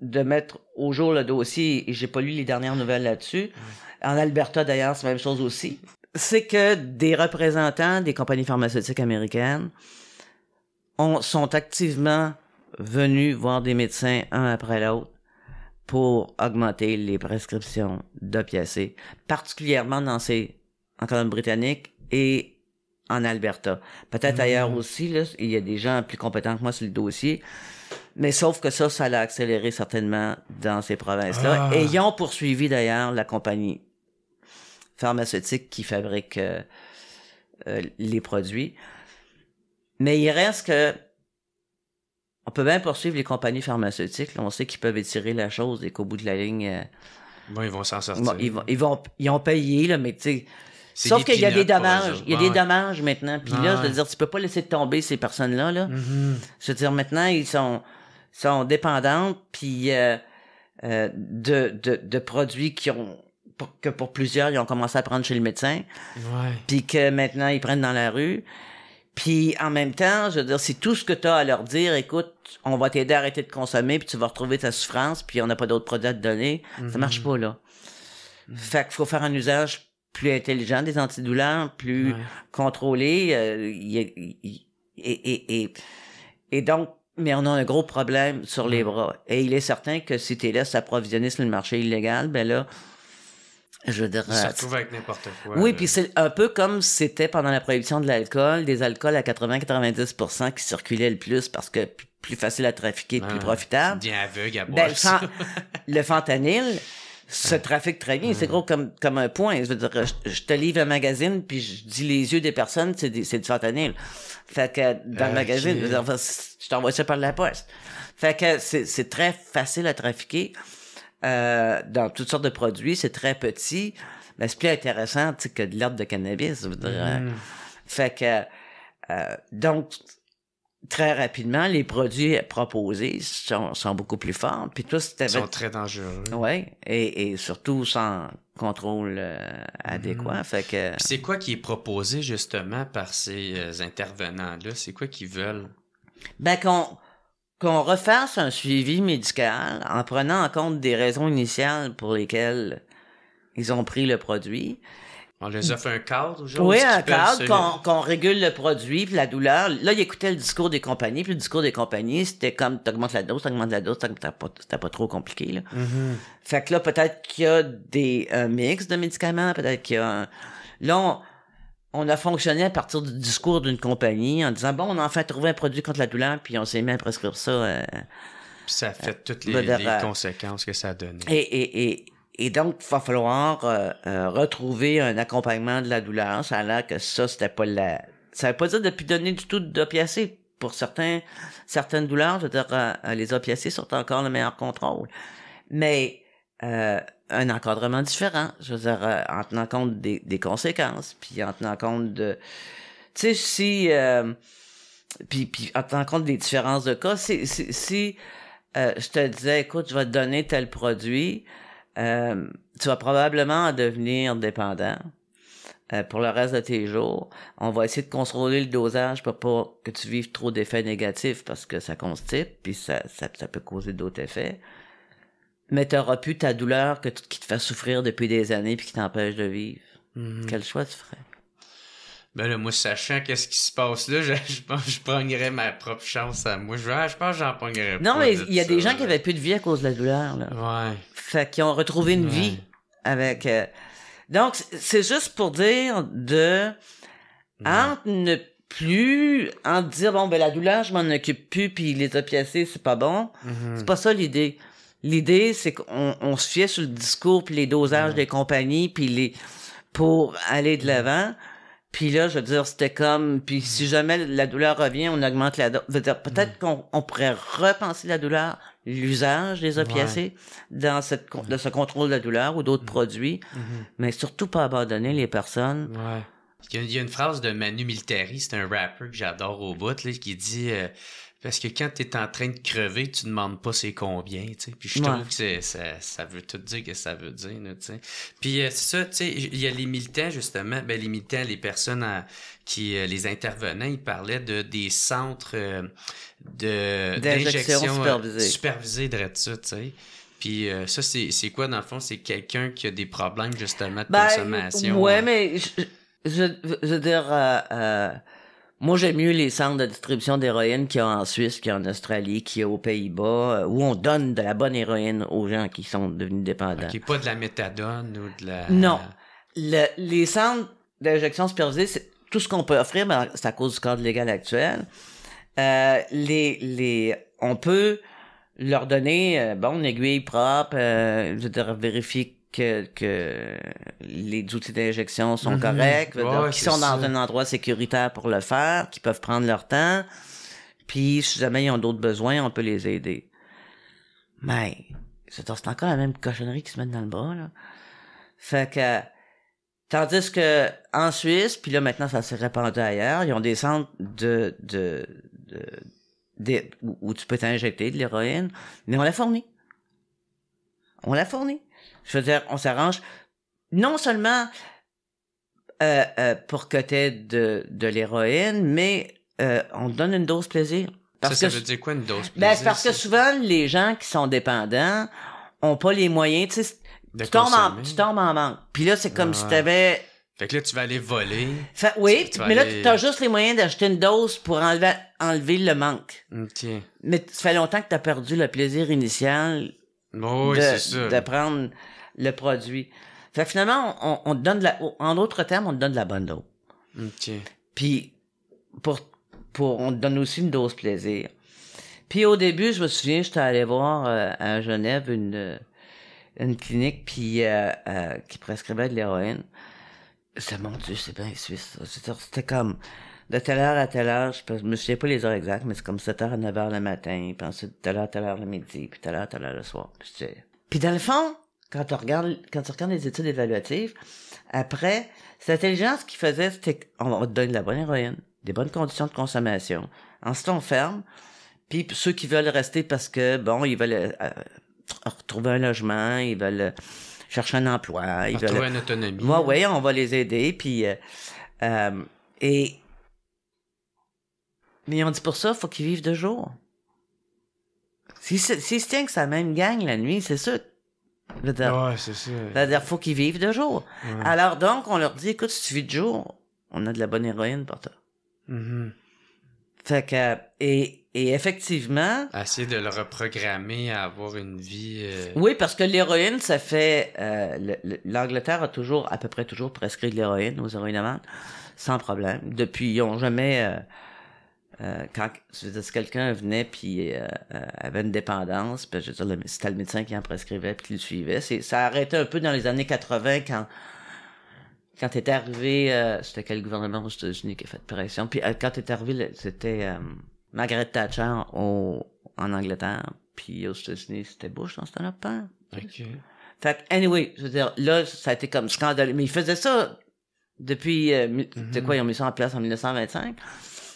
mettre au jour le dossier, et j'ai pas lu les dernières nouvelles là-dessus. En Alberta, d'ailleurs, c'est la même chose aussi. C'est que des représentants des compagnies pharmaceutiques américaines sont activement venus voir des médecins un après l'autre pour augmenter les prescriptions d'opiacés, particulièrement en Colombie-Britannique et en Alberta. Peut-être ailleurs aussi, là, il y a des gens plus compétents que moi sur le dossier, mais sauf que ça l'a accéléré certainement dans ces provinces-là. Et ils ont poursuivi d'ailleurs la compagnie pharmaceutique qui fabrique les produits. Mais il reste que on peut bien poursuivre les compagnies pharmaceutiques. Là, on sait qu'ils peuvent étirer la chose et qu'au bout de la ligne... Bon, ils vont s'en sortir. Ils ont payé, là, mais tu sais... Sauf qu'il y a des dommages. Il y a des dommages maintenant. Puis là, je veux dire, tu peux pas laisser tomber ces personnes-là. Là. Je veux dire, maintenant, ils sont dépendantes puis de produits que pour plusieurs, ils ont commencé à prendre chez le médecin. Puis que maintenant, ils prennent dans la rue. Puis en même temps, je veux dire, c'est tout ce que tu as à leur dire. Écoute, on va t'aider à arrêter de consommer, puis tu vas retrouver ta souffrance, puis on n'a pas d'autres produits à te donner. Ça marche pas, là. Fait qu'il faut faire un usage plus intelligent des antidouleurs, plus contrôlé. Et donc, mais on a un gros problème sur les bras. Et il est certain que si tu laisses s'approvisionner sur le marché illégal, ben là, je veux dire... Ça se trouve avec n'importe quoi. Oui, puis c'est un peu comme c'était pendant la prohibition de l'alcool, des alcools à 80-90% qui circulaient le plus parce que plus facile à trafiquer, plus profitable. Bien aveugle à boire. Le fentanyl se trafique très bien. C'est gros comme un point. Je veux dire, je te livre un magazine, puis je dis les yeux des personnes, c'est du fentanyl. Fait que dans le magazine, je t'envoie ça par la poste. Fait que c'est très facile à trafiquer dans toutes sortes de produits. C'est très petit. Mais c'est plus intéressant, tu sais, que de l'herbe de cannabis, je veux dire. Fait que, donc, très rapidement, les produits proposés sont beaucoup plus forts. Puis toi, Ils sont très dangereux. Oui, et surtout sans contrôle adéquat. Fait que... Puis c'est quoi qui est proposé justement par ces intervenants-là? C'est quoi qu'ils veulent? Ben qu'on refasse un suivi médical en prenant en compte des raisons initiales pour lesquelles ils ont pris le produit. On les offre un cadre aujourd'hui? Oui, un cadre, qu'on régule le produit, puis la douleur. Là, il écoutait le discours des compagnies, puis le discours des compagnies, c'était comme, t'augmentes la dose, c'était pas trop compliqué, là. Fait que là, peut-être qu'il y a un mix de médicaments, peut-être qu'il y a Là, on a fonctionné à partir du discours d'une compagnie en disant, bon, on a enfin trouvé un produit contre la douleur, puis on s'est mis à prescrire ça. Puis ça a fait toutes les conséquences que ça a donné. Et donc, il va falloir retrouver un accompagnement de la douleur. Ça a l'air que ça, c'était pas ça veut pas dire de plus donner du tout d'opiacés. Pour certaines douleurs, je veux dire, les opiacés sont encore le meilleur contrôle. Mais un encadrement différent, je veux dire, en tenant compte des conséquences, puis en tenant compte de... Tu sais, si... puis en tenant compte des différences de cas, si je te disais, écoute, je vais te donner tel produit... tu vas probablement en devenir dépendant pour le reste de tes jours. On va essayer de contrôler le dosage pour pas que tu vives trop d'effets négatifs parce que ça constipe, puis ça peut causer d'autres effets. Mais t'auras plus ta douleur qui te fait souffrir depuis des années puis qui t'empêche de vivre. Quel choix tu ferais? Ben là, moi, sachant qu'est-ce qui se passe là, je pense que je prendrais ma propre chance à moi. Je pense que j'en prendrais pas. Non, mais il y a des gens qui avaient plus de vie à cause de la douleur, là. Ouais. Fait qu'ils ont retrouvé une vie avec... Donc, c'est juste pour dire entre dire, bon, ben la douleur, je m'en occupe plus, puis les opiacés, c'est pas bon. C'est pas ça l'idée. L'idée, c'est qu'on se fiait sur le discours puis les dosages des compagnies, puis pour aller de l'avant. Puis là, je veux dire, c'était comme... Puis si jamais la douleur revient, on augmente la dose. Peut-être qu'on pourrait repenser la douleur, l'usage des opiacés dans de ce contrôle de la douleur ou d'autres produits, mais surtout pas abandonner les personnes. Ouais. Il y a une phrase de Manu Militari, c'est un rapper que j'adore au bout, là, qui dit... parce que quand t'es en train de crever, tu demandes pas c'est combien, tu sais. Puis je trouve que ça veut tout dire que ça veut dire, tu sais. Puis c'est ça, tu sais, il y a les militants, justement, les militants, les personnes les intervenants, ils parlaient des centres d'injection supervisés de ça, tu sais. Puis ça, c'est quoi, dans le fond? C'est quelqu'un qui a des problèmes, justement, de consommation. Ouais, mais je veux dire... moi, j'aime mieux les centres de distribution d'héroïne qu'il y a en Suisse, qu'il y a en Australie, qu'il y a aux Pays-Bas, où on donne de la bonne héroïne aux gens qui sont devenus dépendants. OK, pas de la méthadone ou de la... Non. Les centres d'injection supervisée, c'est tout ce qu'on peut offrir, mais c'est à cause du cadre légal actuel. On peut leur donner, une aiguille propre, je veux dire, vérifier que les outils d'injection sont corrects, qu'ils sont dans un endroit sécuritaire pour le faire, qu'ils peuvent prendre leur temps, puis si jamais ils ont d'autres besoins, on peut les aider. Mais c'est encore la même cochonnerie qui se met dans le bras, là. Fait que tandis que en Suisse, puis là maintenant ça s'est répandu ailleurs, ils ont des centres où tu peux t'injecter de l'héroïne, mais on la fournit. Je veux dire, on s'arrange non seulement pour que t'aies de l'héroïne, mais on te donne une dose plaisir. Ça veut dire quoi, une dose plaisir? Parce que souvent, les gens qui sont dépendants ont pas les moyens, tu sais, tu tombes en manque. Puis là, c'est comme si t'avais... Fait que là, tu vas aller voler. Oui, mais là, t'as juste les moyens d'acheter une dose pour enlever le manque. OK. Mais ça fait longtemps que t'as perdu le plaisir initial c'est ça. de prendre le produit. Fait que finalement, on te donne en d'autres termes, on te donne de la bonne dose. OK. Puis, on te donne aussi une dose plaisir. Puis au début, je me souviens, j'étais allé voir à Genève une clinique puis qui prescrivait de l'héroïne. Mon Dieu, c'est bien suisse. C'était comme de telle heure à telle heure, je me souviens pas les heures exactes, mais c'est comme 7h à 9h le matin, puis ensuite de telle heure le midi, puis telle heure le soir. Puis dans le fond, quand tu regardes les études évaluatives, après, cette intelligence qu'il faisait, c'était on va te donner de la bonne héroïne, des bonnes conditions de consommation. Ensuite, on ferme. Puis pour ceux qui veulent rester parce que, bon, ils veulent retrouver un logement, ils veulent chercher un emploi, ils veulent... Retrouver une autonomie. Moi, oui, on va les aider, puis... Mais on dit pour ça, faut qu'ils vivent de jour. S'ils se tiennent que ça même gang la nuit, c'est ça. Ouais, c'est ça. C'est-à-dire, faut qu'ils vivent de jour. Ouais. Alors donc, on leur dit, écoute, si tu vis de jour, on a de la bonne héroïne pour toi. Mm-hmm. Fait que, et effectivement... Essayer de le reprogrammer à avoir une vie... Oui, parce que l'héroïne, ça fait... l'Angleterre a à peu près toujours prescrit de l'héroïne aux héroïnes amantes, sans problème. Depuis, ils n'ont jamais... quand je veux dire, si quelqu'un venait puis avait une dépendance, puis je veux dire, c'était le médecin qui en prescrivait puis qui le suivait. Ça a arrêté un peu dans les années 80 quand t'es arrivé, c'était quel gouvernement aux États-Unis qui a fait pression? Puis quand t'es arrivé, c'était Margaret Thatcher en Angleterre, puis aux États-Unis, c'était Bush dans ce temps-là, pas? OK. Fait que, anyway, je veux dire, là, ça a été comme scandaleux. Mais ils faisaient ça depuis, c'était quoi, ils ont mis ça en place en 1925?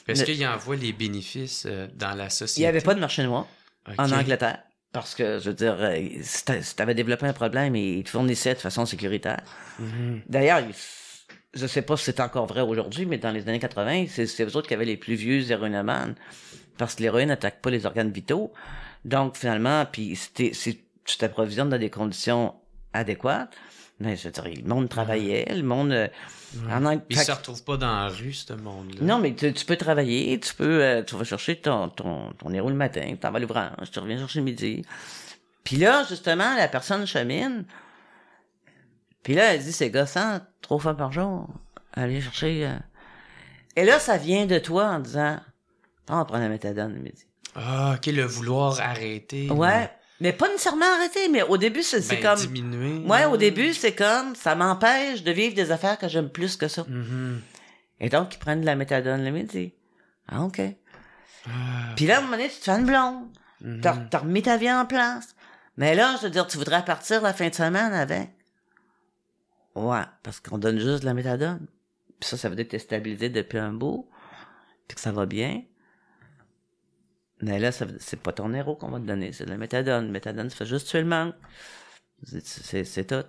Est-ce qu'ils envoient les bénéfices dans la société? Il n'y avait pas de marché noir en OK. Angleterre. Parce que, je veux dire, si t'avais développé un problème, ils te fournissaient de façon sécuritaire. Mhm. D'ailleurs, je sais pas si c'est encore vrai aujourd'hui, mais dans les années 80, c'est eux autres qui avaient les plus vieux héroïnomanes. Parce que l'héroïne n'attaque pas les organes vitaux. Donc, finalement, puis si tu t'approvisionnes dans des conditions adéquates, mais je veux dire, le monde travaillait, le monde... Ils se retrouvent pas dans la rue, ce monde-là. Non, mais tu peux travailler, tu vas chercher ton héros le matin, t'en vas à l'ouvrage, tu reviens chercher le midi. Puis là, justement, la personne chemine, puis là, elle dit, c'est gossant, 3 fois par jour, aller chercher... Et là, ça vient de toi en disant, on va prendre la méthadone le midi. Ah, OK, le vouloir arrêter. Ouais, mais pas nécessairement arrêter, mais au début, c'est comme... diminuer. Ouais, au début, c'est comme, ça m'empêche de vivre des affaires que j'aime plus que ça. Mm-hmm. Et donc, ils prennent de la méthadone le midi. Ah, OK. Ah, Puis là, à un moment donné, tu te fais une blonde. T'as remis ta vie en place. Mais là, je veux dire, tu voudrais partir la fin de semaine avec. Ouais, parce qu'on donne juste de la méthadone. Puis ça veut dire que t'es stabilisé depuis un bout, puis que ça va bien. Mais là, c'est pas ton héros qu'on va te donner, c'est de la méthadone. La méthadone, ça fait juste tuer le manque. C'est tout.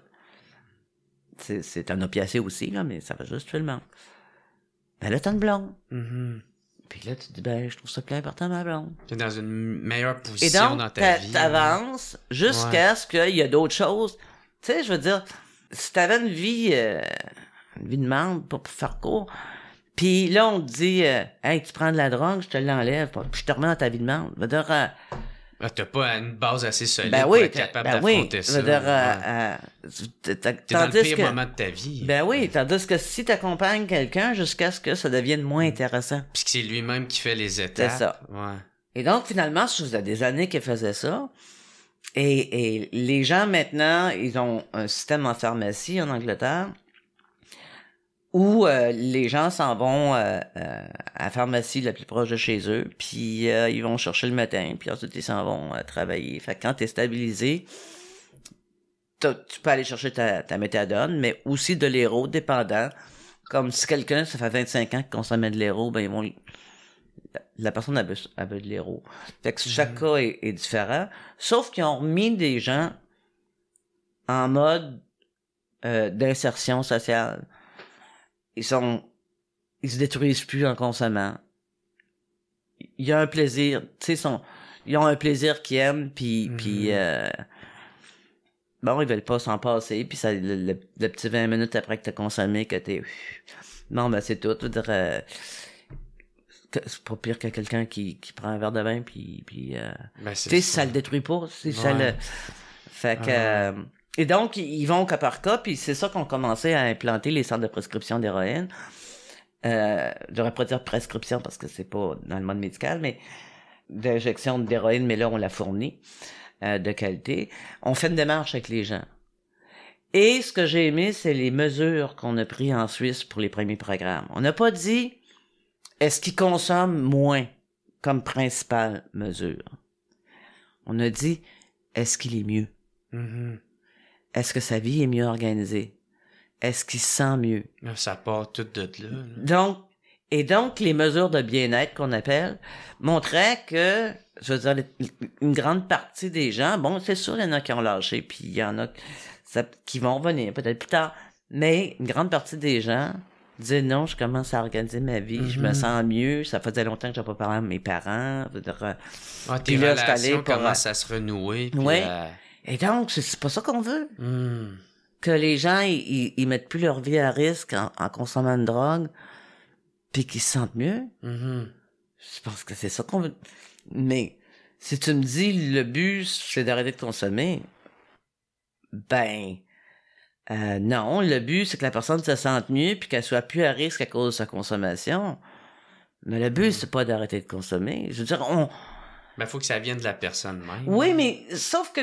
C'est un opiacé aussi, là, mais ça fait juste tuer le manque. Ben là, t'as une blonde. Mm-hmm. Puis là, tu te dis, ben, je trouve ça plus important, ma blonde. T'es dans une meilleure Et position donc, dans ta vie. t'avances jusqu'à ce qu'il y ait d'autres choses. Tu sais, je veux dire, si t'avais une vie de membre pour faire court, puis là, on te dit, hey, tu prends de la drogue, je te l'enlève, puis je te remets dans ta vie de membre. Je veux dire, Ah, t'as pas une base assez solide ben pour oui, être capable ben d'affronter oui, ça. je veux dire, T'es dans le pire moment de ta vie. Ben oui, tandis que si t'accompagnes quelqu'un jusqu'à ce que ça devienne moins intéressant. Puis que c'est lui-même qui fait les étapes. C'est ça. Ouais. Et donc, finalement, ça faisait des années qu'il faisait ça. Et les gens, maintenant, ils ont un système en pharmacie en Angleterre où les gens s'en vont à la pharmacie la plus proche de chez eux, puis ils vont chercher le matin, puis ensuite ils s'en vont travailler. Fait que quand t'es stabilisé, tu peux aller chercher ta méthadone, mais aussi de l'héro dépendant. Comme si quelqu'un, ça fait 25 ans qu'il consommait de l'héro, ben ils vont... La personne a de l'héro. Fait que chaque cas est différent. Sauf qu'ils ont remis des gens en mode d'insertion sociale. Ils se détruisent plus en consommant. Il y a un plaisir, tu sais, ils ont un plaisir qu'ils aiment, puis bon, ils veulent pas s'en passer, puis ça, le petit 20 minutes après que t'as consommé, que t'es... Non, ben c'est tout. Je veux dire, c'est pas pire que quelqu'un qui prend un verre de vin, puis Ben, tu sais, ça le détruit pas. Ça le... Fait que... et donc, ils vont cas par cas, puis c'est ça qu'on commençait à implanter les centres de prescription d'héroïne. Je devrais pas dire prescription parce que c'est pas dans le mode médical, mais d'injection d'héroïne, mais là, on la fournit de qualité. On fait une démarche avec les gens. Et ce que j'ai aimé, c'est les mesures qu'on a prises en Suisse pour les premiers programmes. On n'a pas dit est-ce qu'ils consomment moins comme principale mesure. On a dit est-ce qu'il est mieux. Mm-hmm. est-ce que sa vie est mieux organisée? Est-ce qu'il se sent mieux? Ça part tout de là. Donc, les mesures de bien-être qu'on appelle montraient que, je veux dire, une grande partie des gens, bon, c'est sûr, il y en a qui ont lâché, puis il y en a qui vont revenir peut-être plus tard, mais une grande partie des gens disaient non, je commence à organiser ma vie, je me sens mieux, ça faisait longtemps que j'avais pas parlé à mes parents, je veux dire, tes relations commencent à se renouer. Oui, et donc, c'est pas ça qu'on veut. Que les gens, ils mettent plus leur vie à risque en consommant de drogue, puis qu'ils se sentent mieux. Je pense que c'est ça qu'on veut. Mais si tu me dis le but, c'est d'arrêter de consommer, ben non, le but, c'est que la personne se sente mieux puis qu'elle soit plus à risque à cause de sa consommation. Mais le but, c'est pas d'arrêter de consommer. Je veux dire, Ben, faut que ça vienne de la personne même. Oui, mais sauf que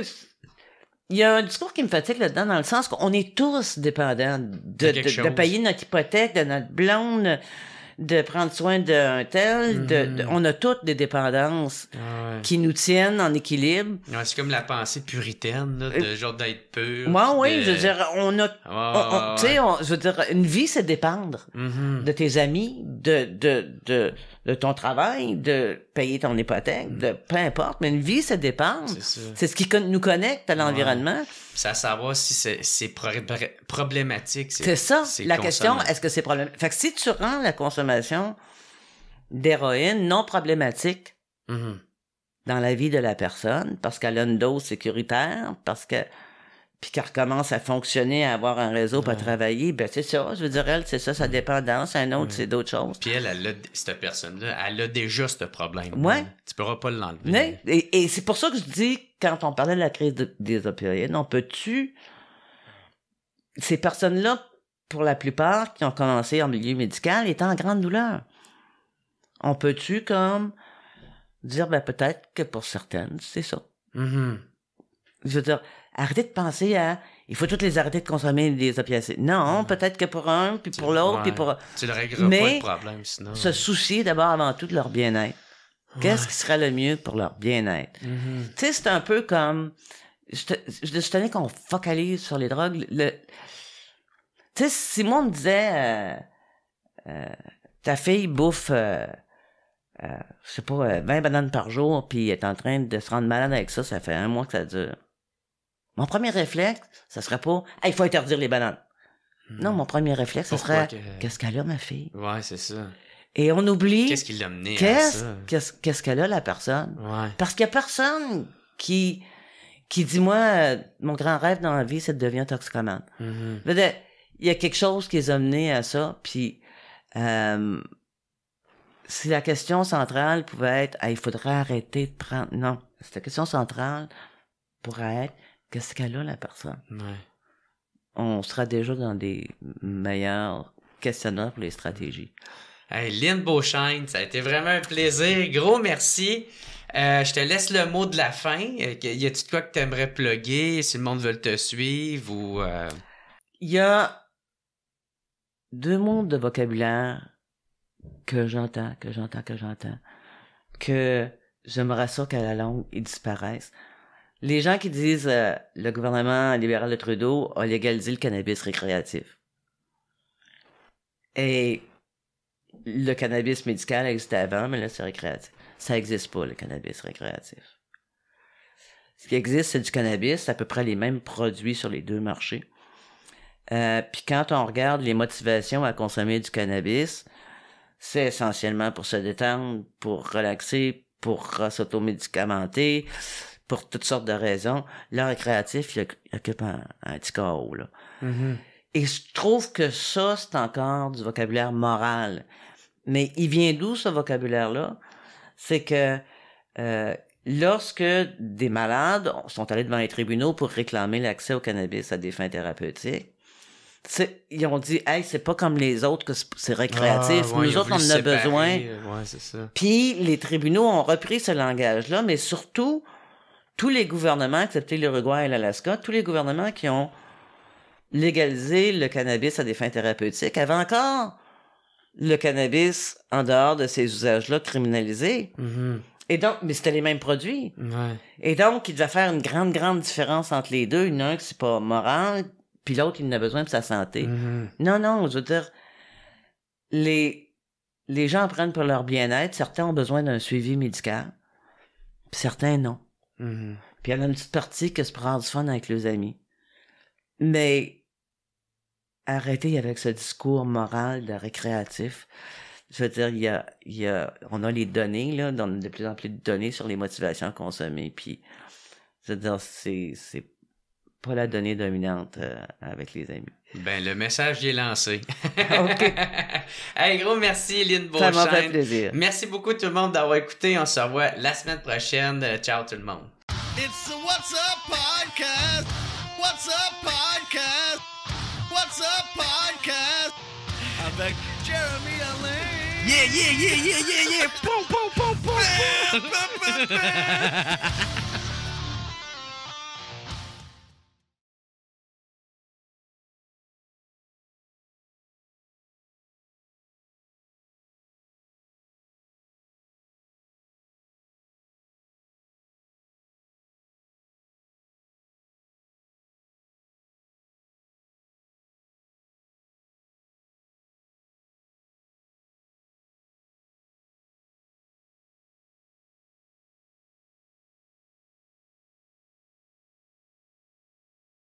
il y a un discours qui me fatigue là-dedans, dans le sens qu'on est tous dépendants de payer notre hypothèque, de notre blonde, de prendre soin d'un tel, on a toutes des dépendances qui nous tiennent en équilibre. Ouais, c'est comme la pensée puritaine, là, de genre d'être pur. Oui, je veux dire, tu sais, je veux dire, une vie, c'est dépendre de tes amis, de ton travail, de payer ton hypothèque, de peu importe, mais une vie, c'est dépendre. C'est ce qui nous connecte à l'environnement. C'est à savoir si c'est problématique. C'est ça, la question, est-ce que c'est problématique? Fait que si tu rends la consommation d'héroïne non problématique dans la vie de la personne, parce qu'elle a une dose sécuritaire, puis qu'elle recommence à fonctionner, à avoir un réseau, pour travailler, ben c'est ça, je veux dire, elle, c'est ça, sa dépendance, un autre, c'est d'autres choses. Puis cette personne-là, elle a déjà ce problème. Ouais. Tu pourras pas l'enlever. Et c'est pour ça que je dis, quand on parlait de la crise des opioïdes, ces personnes-là, pour la plupart, qui ont commencé en milieu médical, étaient en grande douleur. On peut-tu, comme, dire, ben peut-être que pour certaines, c'est ça. Je veux dire, arrêtez de penser à il faut toutes les arrêter de consommer des opiacés. Non, peut-être que pour un, puis pour l'autre, puis pour... Tu ne régleras pas le problème, sinon. Se soucier d'abord avant tout de leur bien-être. Qu'est-ce qui serait le mieux pour leur bien-être? Tu sais, c'est un peu comme... Je tenais qu'on focalise sur les drogues. Tu sais, si moi on me disait ta fille bouffe... je sais pas, 20 bananes par jour, puis est en train de se rendre malade avec ça, ça fait 1 mois que ça dure. Mon premier réflexe, ça serait pas « il faut interdire les bananes ». Non, mon premier réflexe, ça serait « qu'est-ce qu'elle a, ma fille? » Ouais, c'est ça. Et on oublie... Qu'est-ce qui l'a mené à ça? Qu'est-ce qu'elle a, la personne? Ouais. Parce qu'il y a personne qui dit « moi, mon grand rêve dans la vie, c'est de devenir toxicomane. » Il y a quelque chose qui les a menés à ça, puis... si la question centrale pouvait être il faudrait arrêter de prendre... Non, la question centrale pourrait être qu'est-ce qu'elle a, la personne? On sera déjà dans des meilleurs questionnaires pour les stratégies. Hey, Lynn Beauchesne, ça a été vraiment un plaisir. Gros merci. Je te laisse le mot de la fin. Y a-tu de quoi que tu aimerais plugger si le monde veut te suivre ou... Il y a 2 mots de vocabulaire que j'entends, que j'aimerais ça qu'à la longue, ils disparaissent. Les gens qui disent le gouvernement libéral de Trudeau a légalisé le cannabis récréatif. Et le cannabis médical existait avant, mais là, c'est récréatif. Ça n'existe pas, le cannabis récréatif. Ce qui existe, c'est du cannabis, c'est à peu près les mêmes produits sur les 2 marchés. Puis quand on regarde les motivations à consommer du cannabis, c'est essentiellement pour se détendre, pour relaxer, pour s'automédicamenter, pour toutes sortes de raisons. Le récréatif, il occupe un petit carreau, là. Et je trouve que ça, c'est encore du vocabulaire moral. Mais il vient d'où, ce vocabulaire-là? C'est que lorsque des malades sont allés devant les tribunaux pour réclamer l'accès au cannabis à des fins thérapeutiques, ils ont dit, hey, c'est pas comme les autres que c'est récréatif. Nous autres, on en a besoin. Ouais, c'est ça. Puis les tribunaux ont repris ce langage-là, mais surtout, tous les gouvernements, excepté l'Uruguay et l'Alaska, tous les gouvernements qui ont légalisé le cannabis à des fins thérapeutiques avaient encore le cannabis en dehors de ces usages-là criminalisés. Et donc, mais c'était les mêmes produits. Ouais. Et donc, il devait faire une grande, grande différence entre les deux. Il y en a un qui c'est pas moral, puis l'autre, il en a besoin pour sa santé. Non, non, je veux dire, les gens prennent pour leur bien-être. Certains ont besoin d'un suivi médical, puis certains non. Puis il y en a une petite partie qui se prend du fun avec les amis. Mais arrêtez avec ce discours moral de récréatif. Je veux dire, on a les données, là, on a de plus en plus de données sur les motivations à consommer, puis, je veux dire, c'est pas la donnée dominante avec les amis. Ben, le message y est lancé. OK. Hey, gros merci, Lynn Beauchesne. Ça m'a fait plaisir. Merci beaucoup tout le monde d'avoir écouté. On se revoit la semaine prochaine. Ciao tout le monde. It's the What's Up Podcast. What's Up Podcast. What's Up Podcast. Avec Jeremy Alain. Yeah, yeah, yeah, yeah, yeah, yeah. Boom, boom, boom, boom, boom.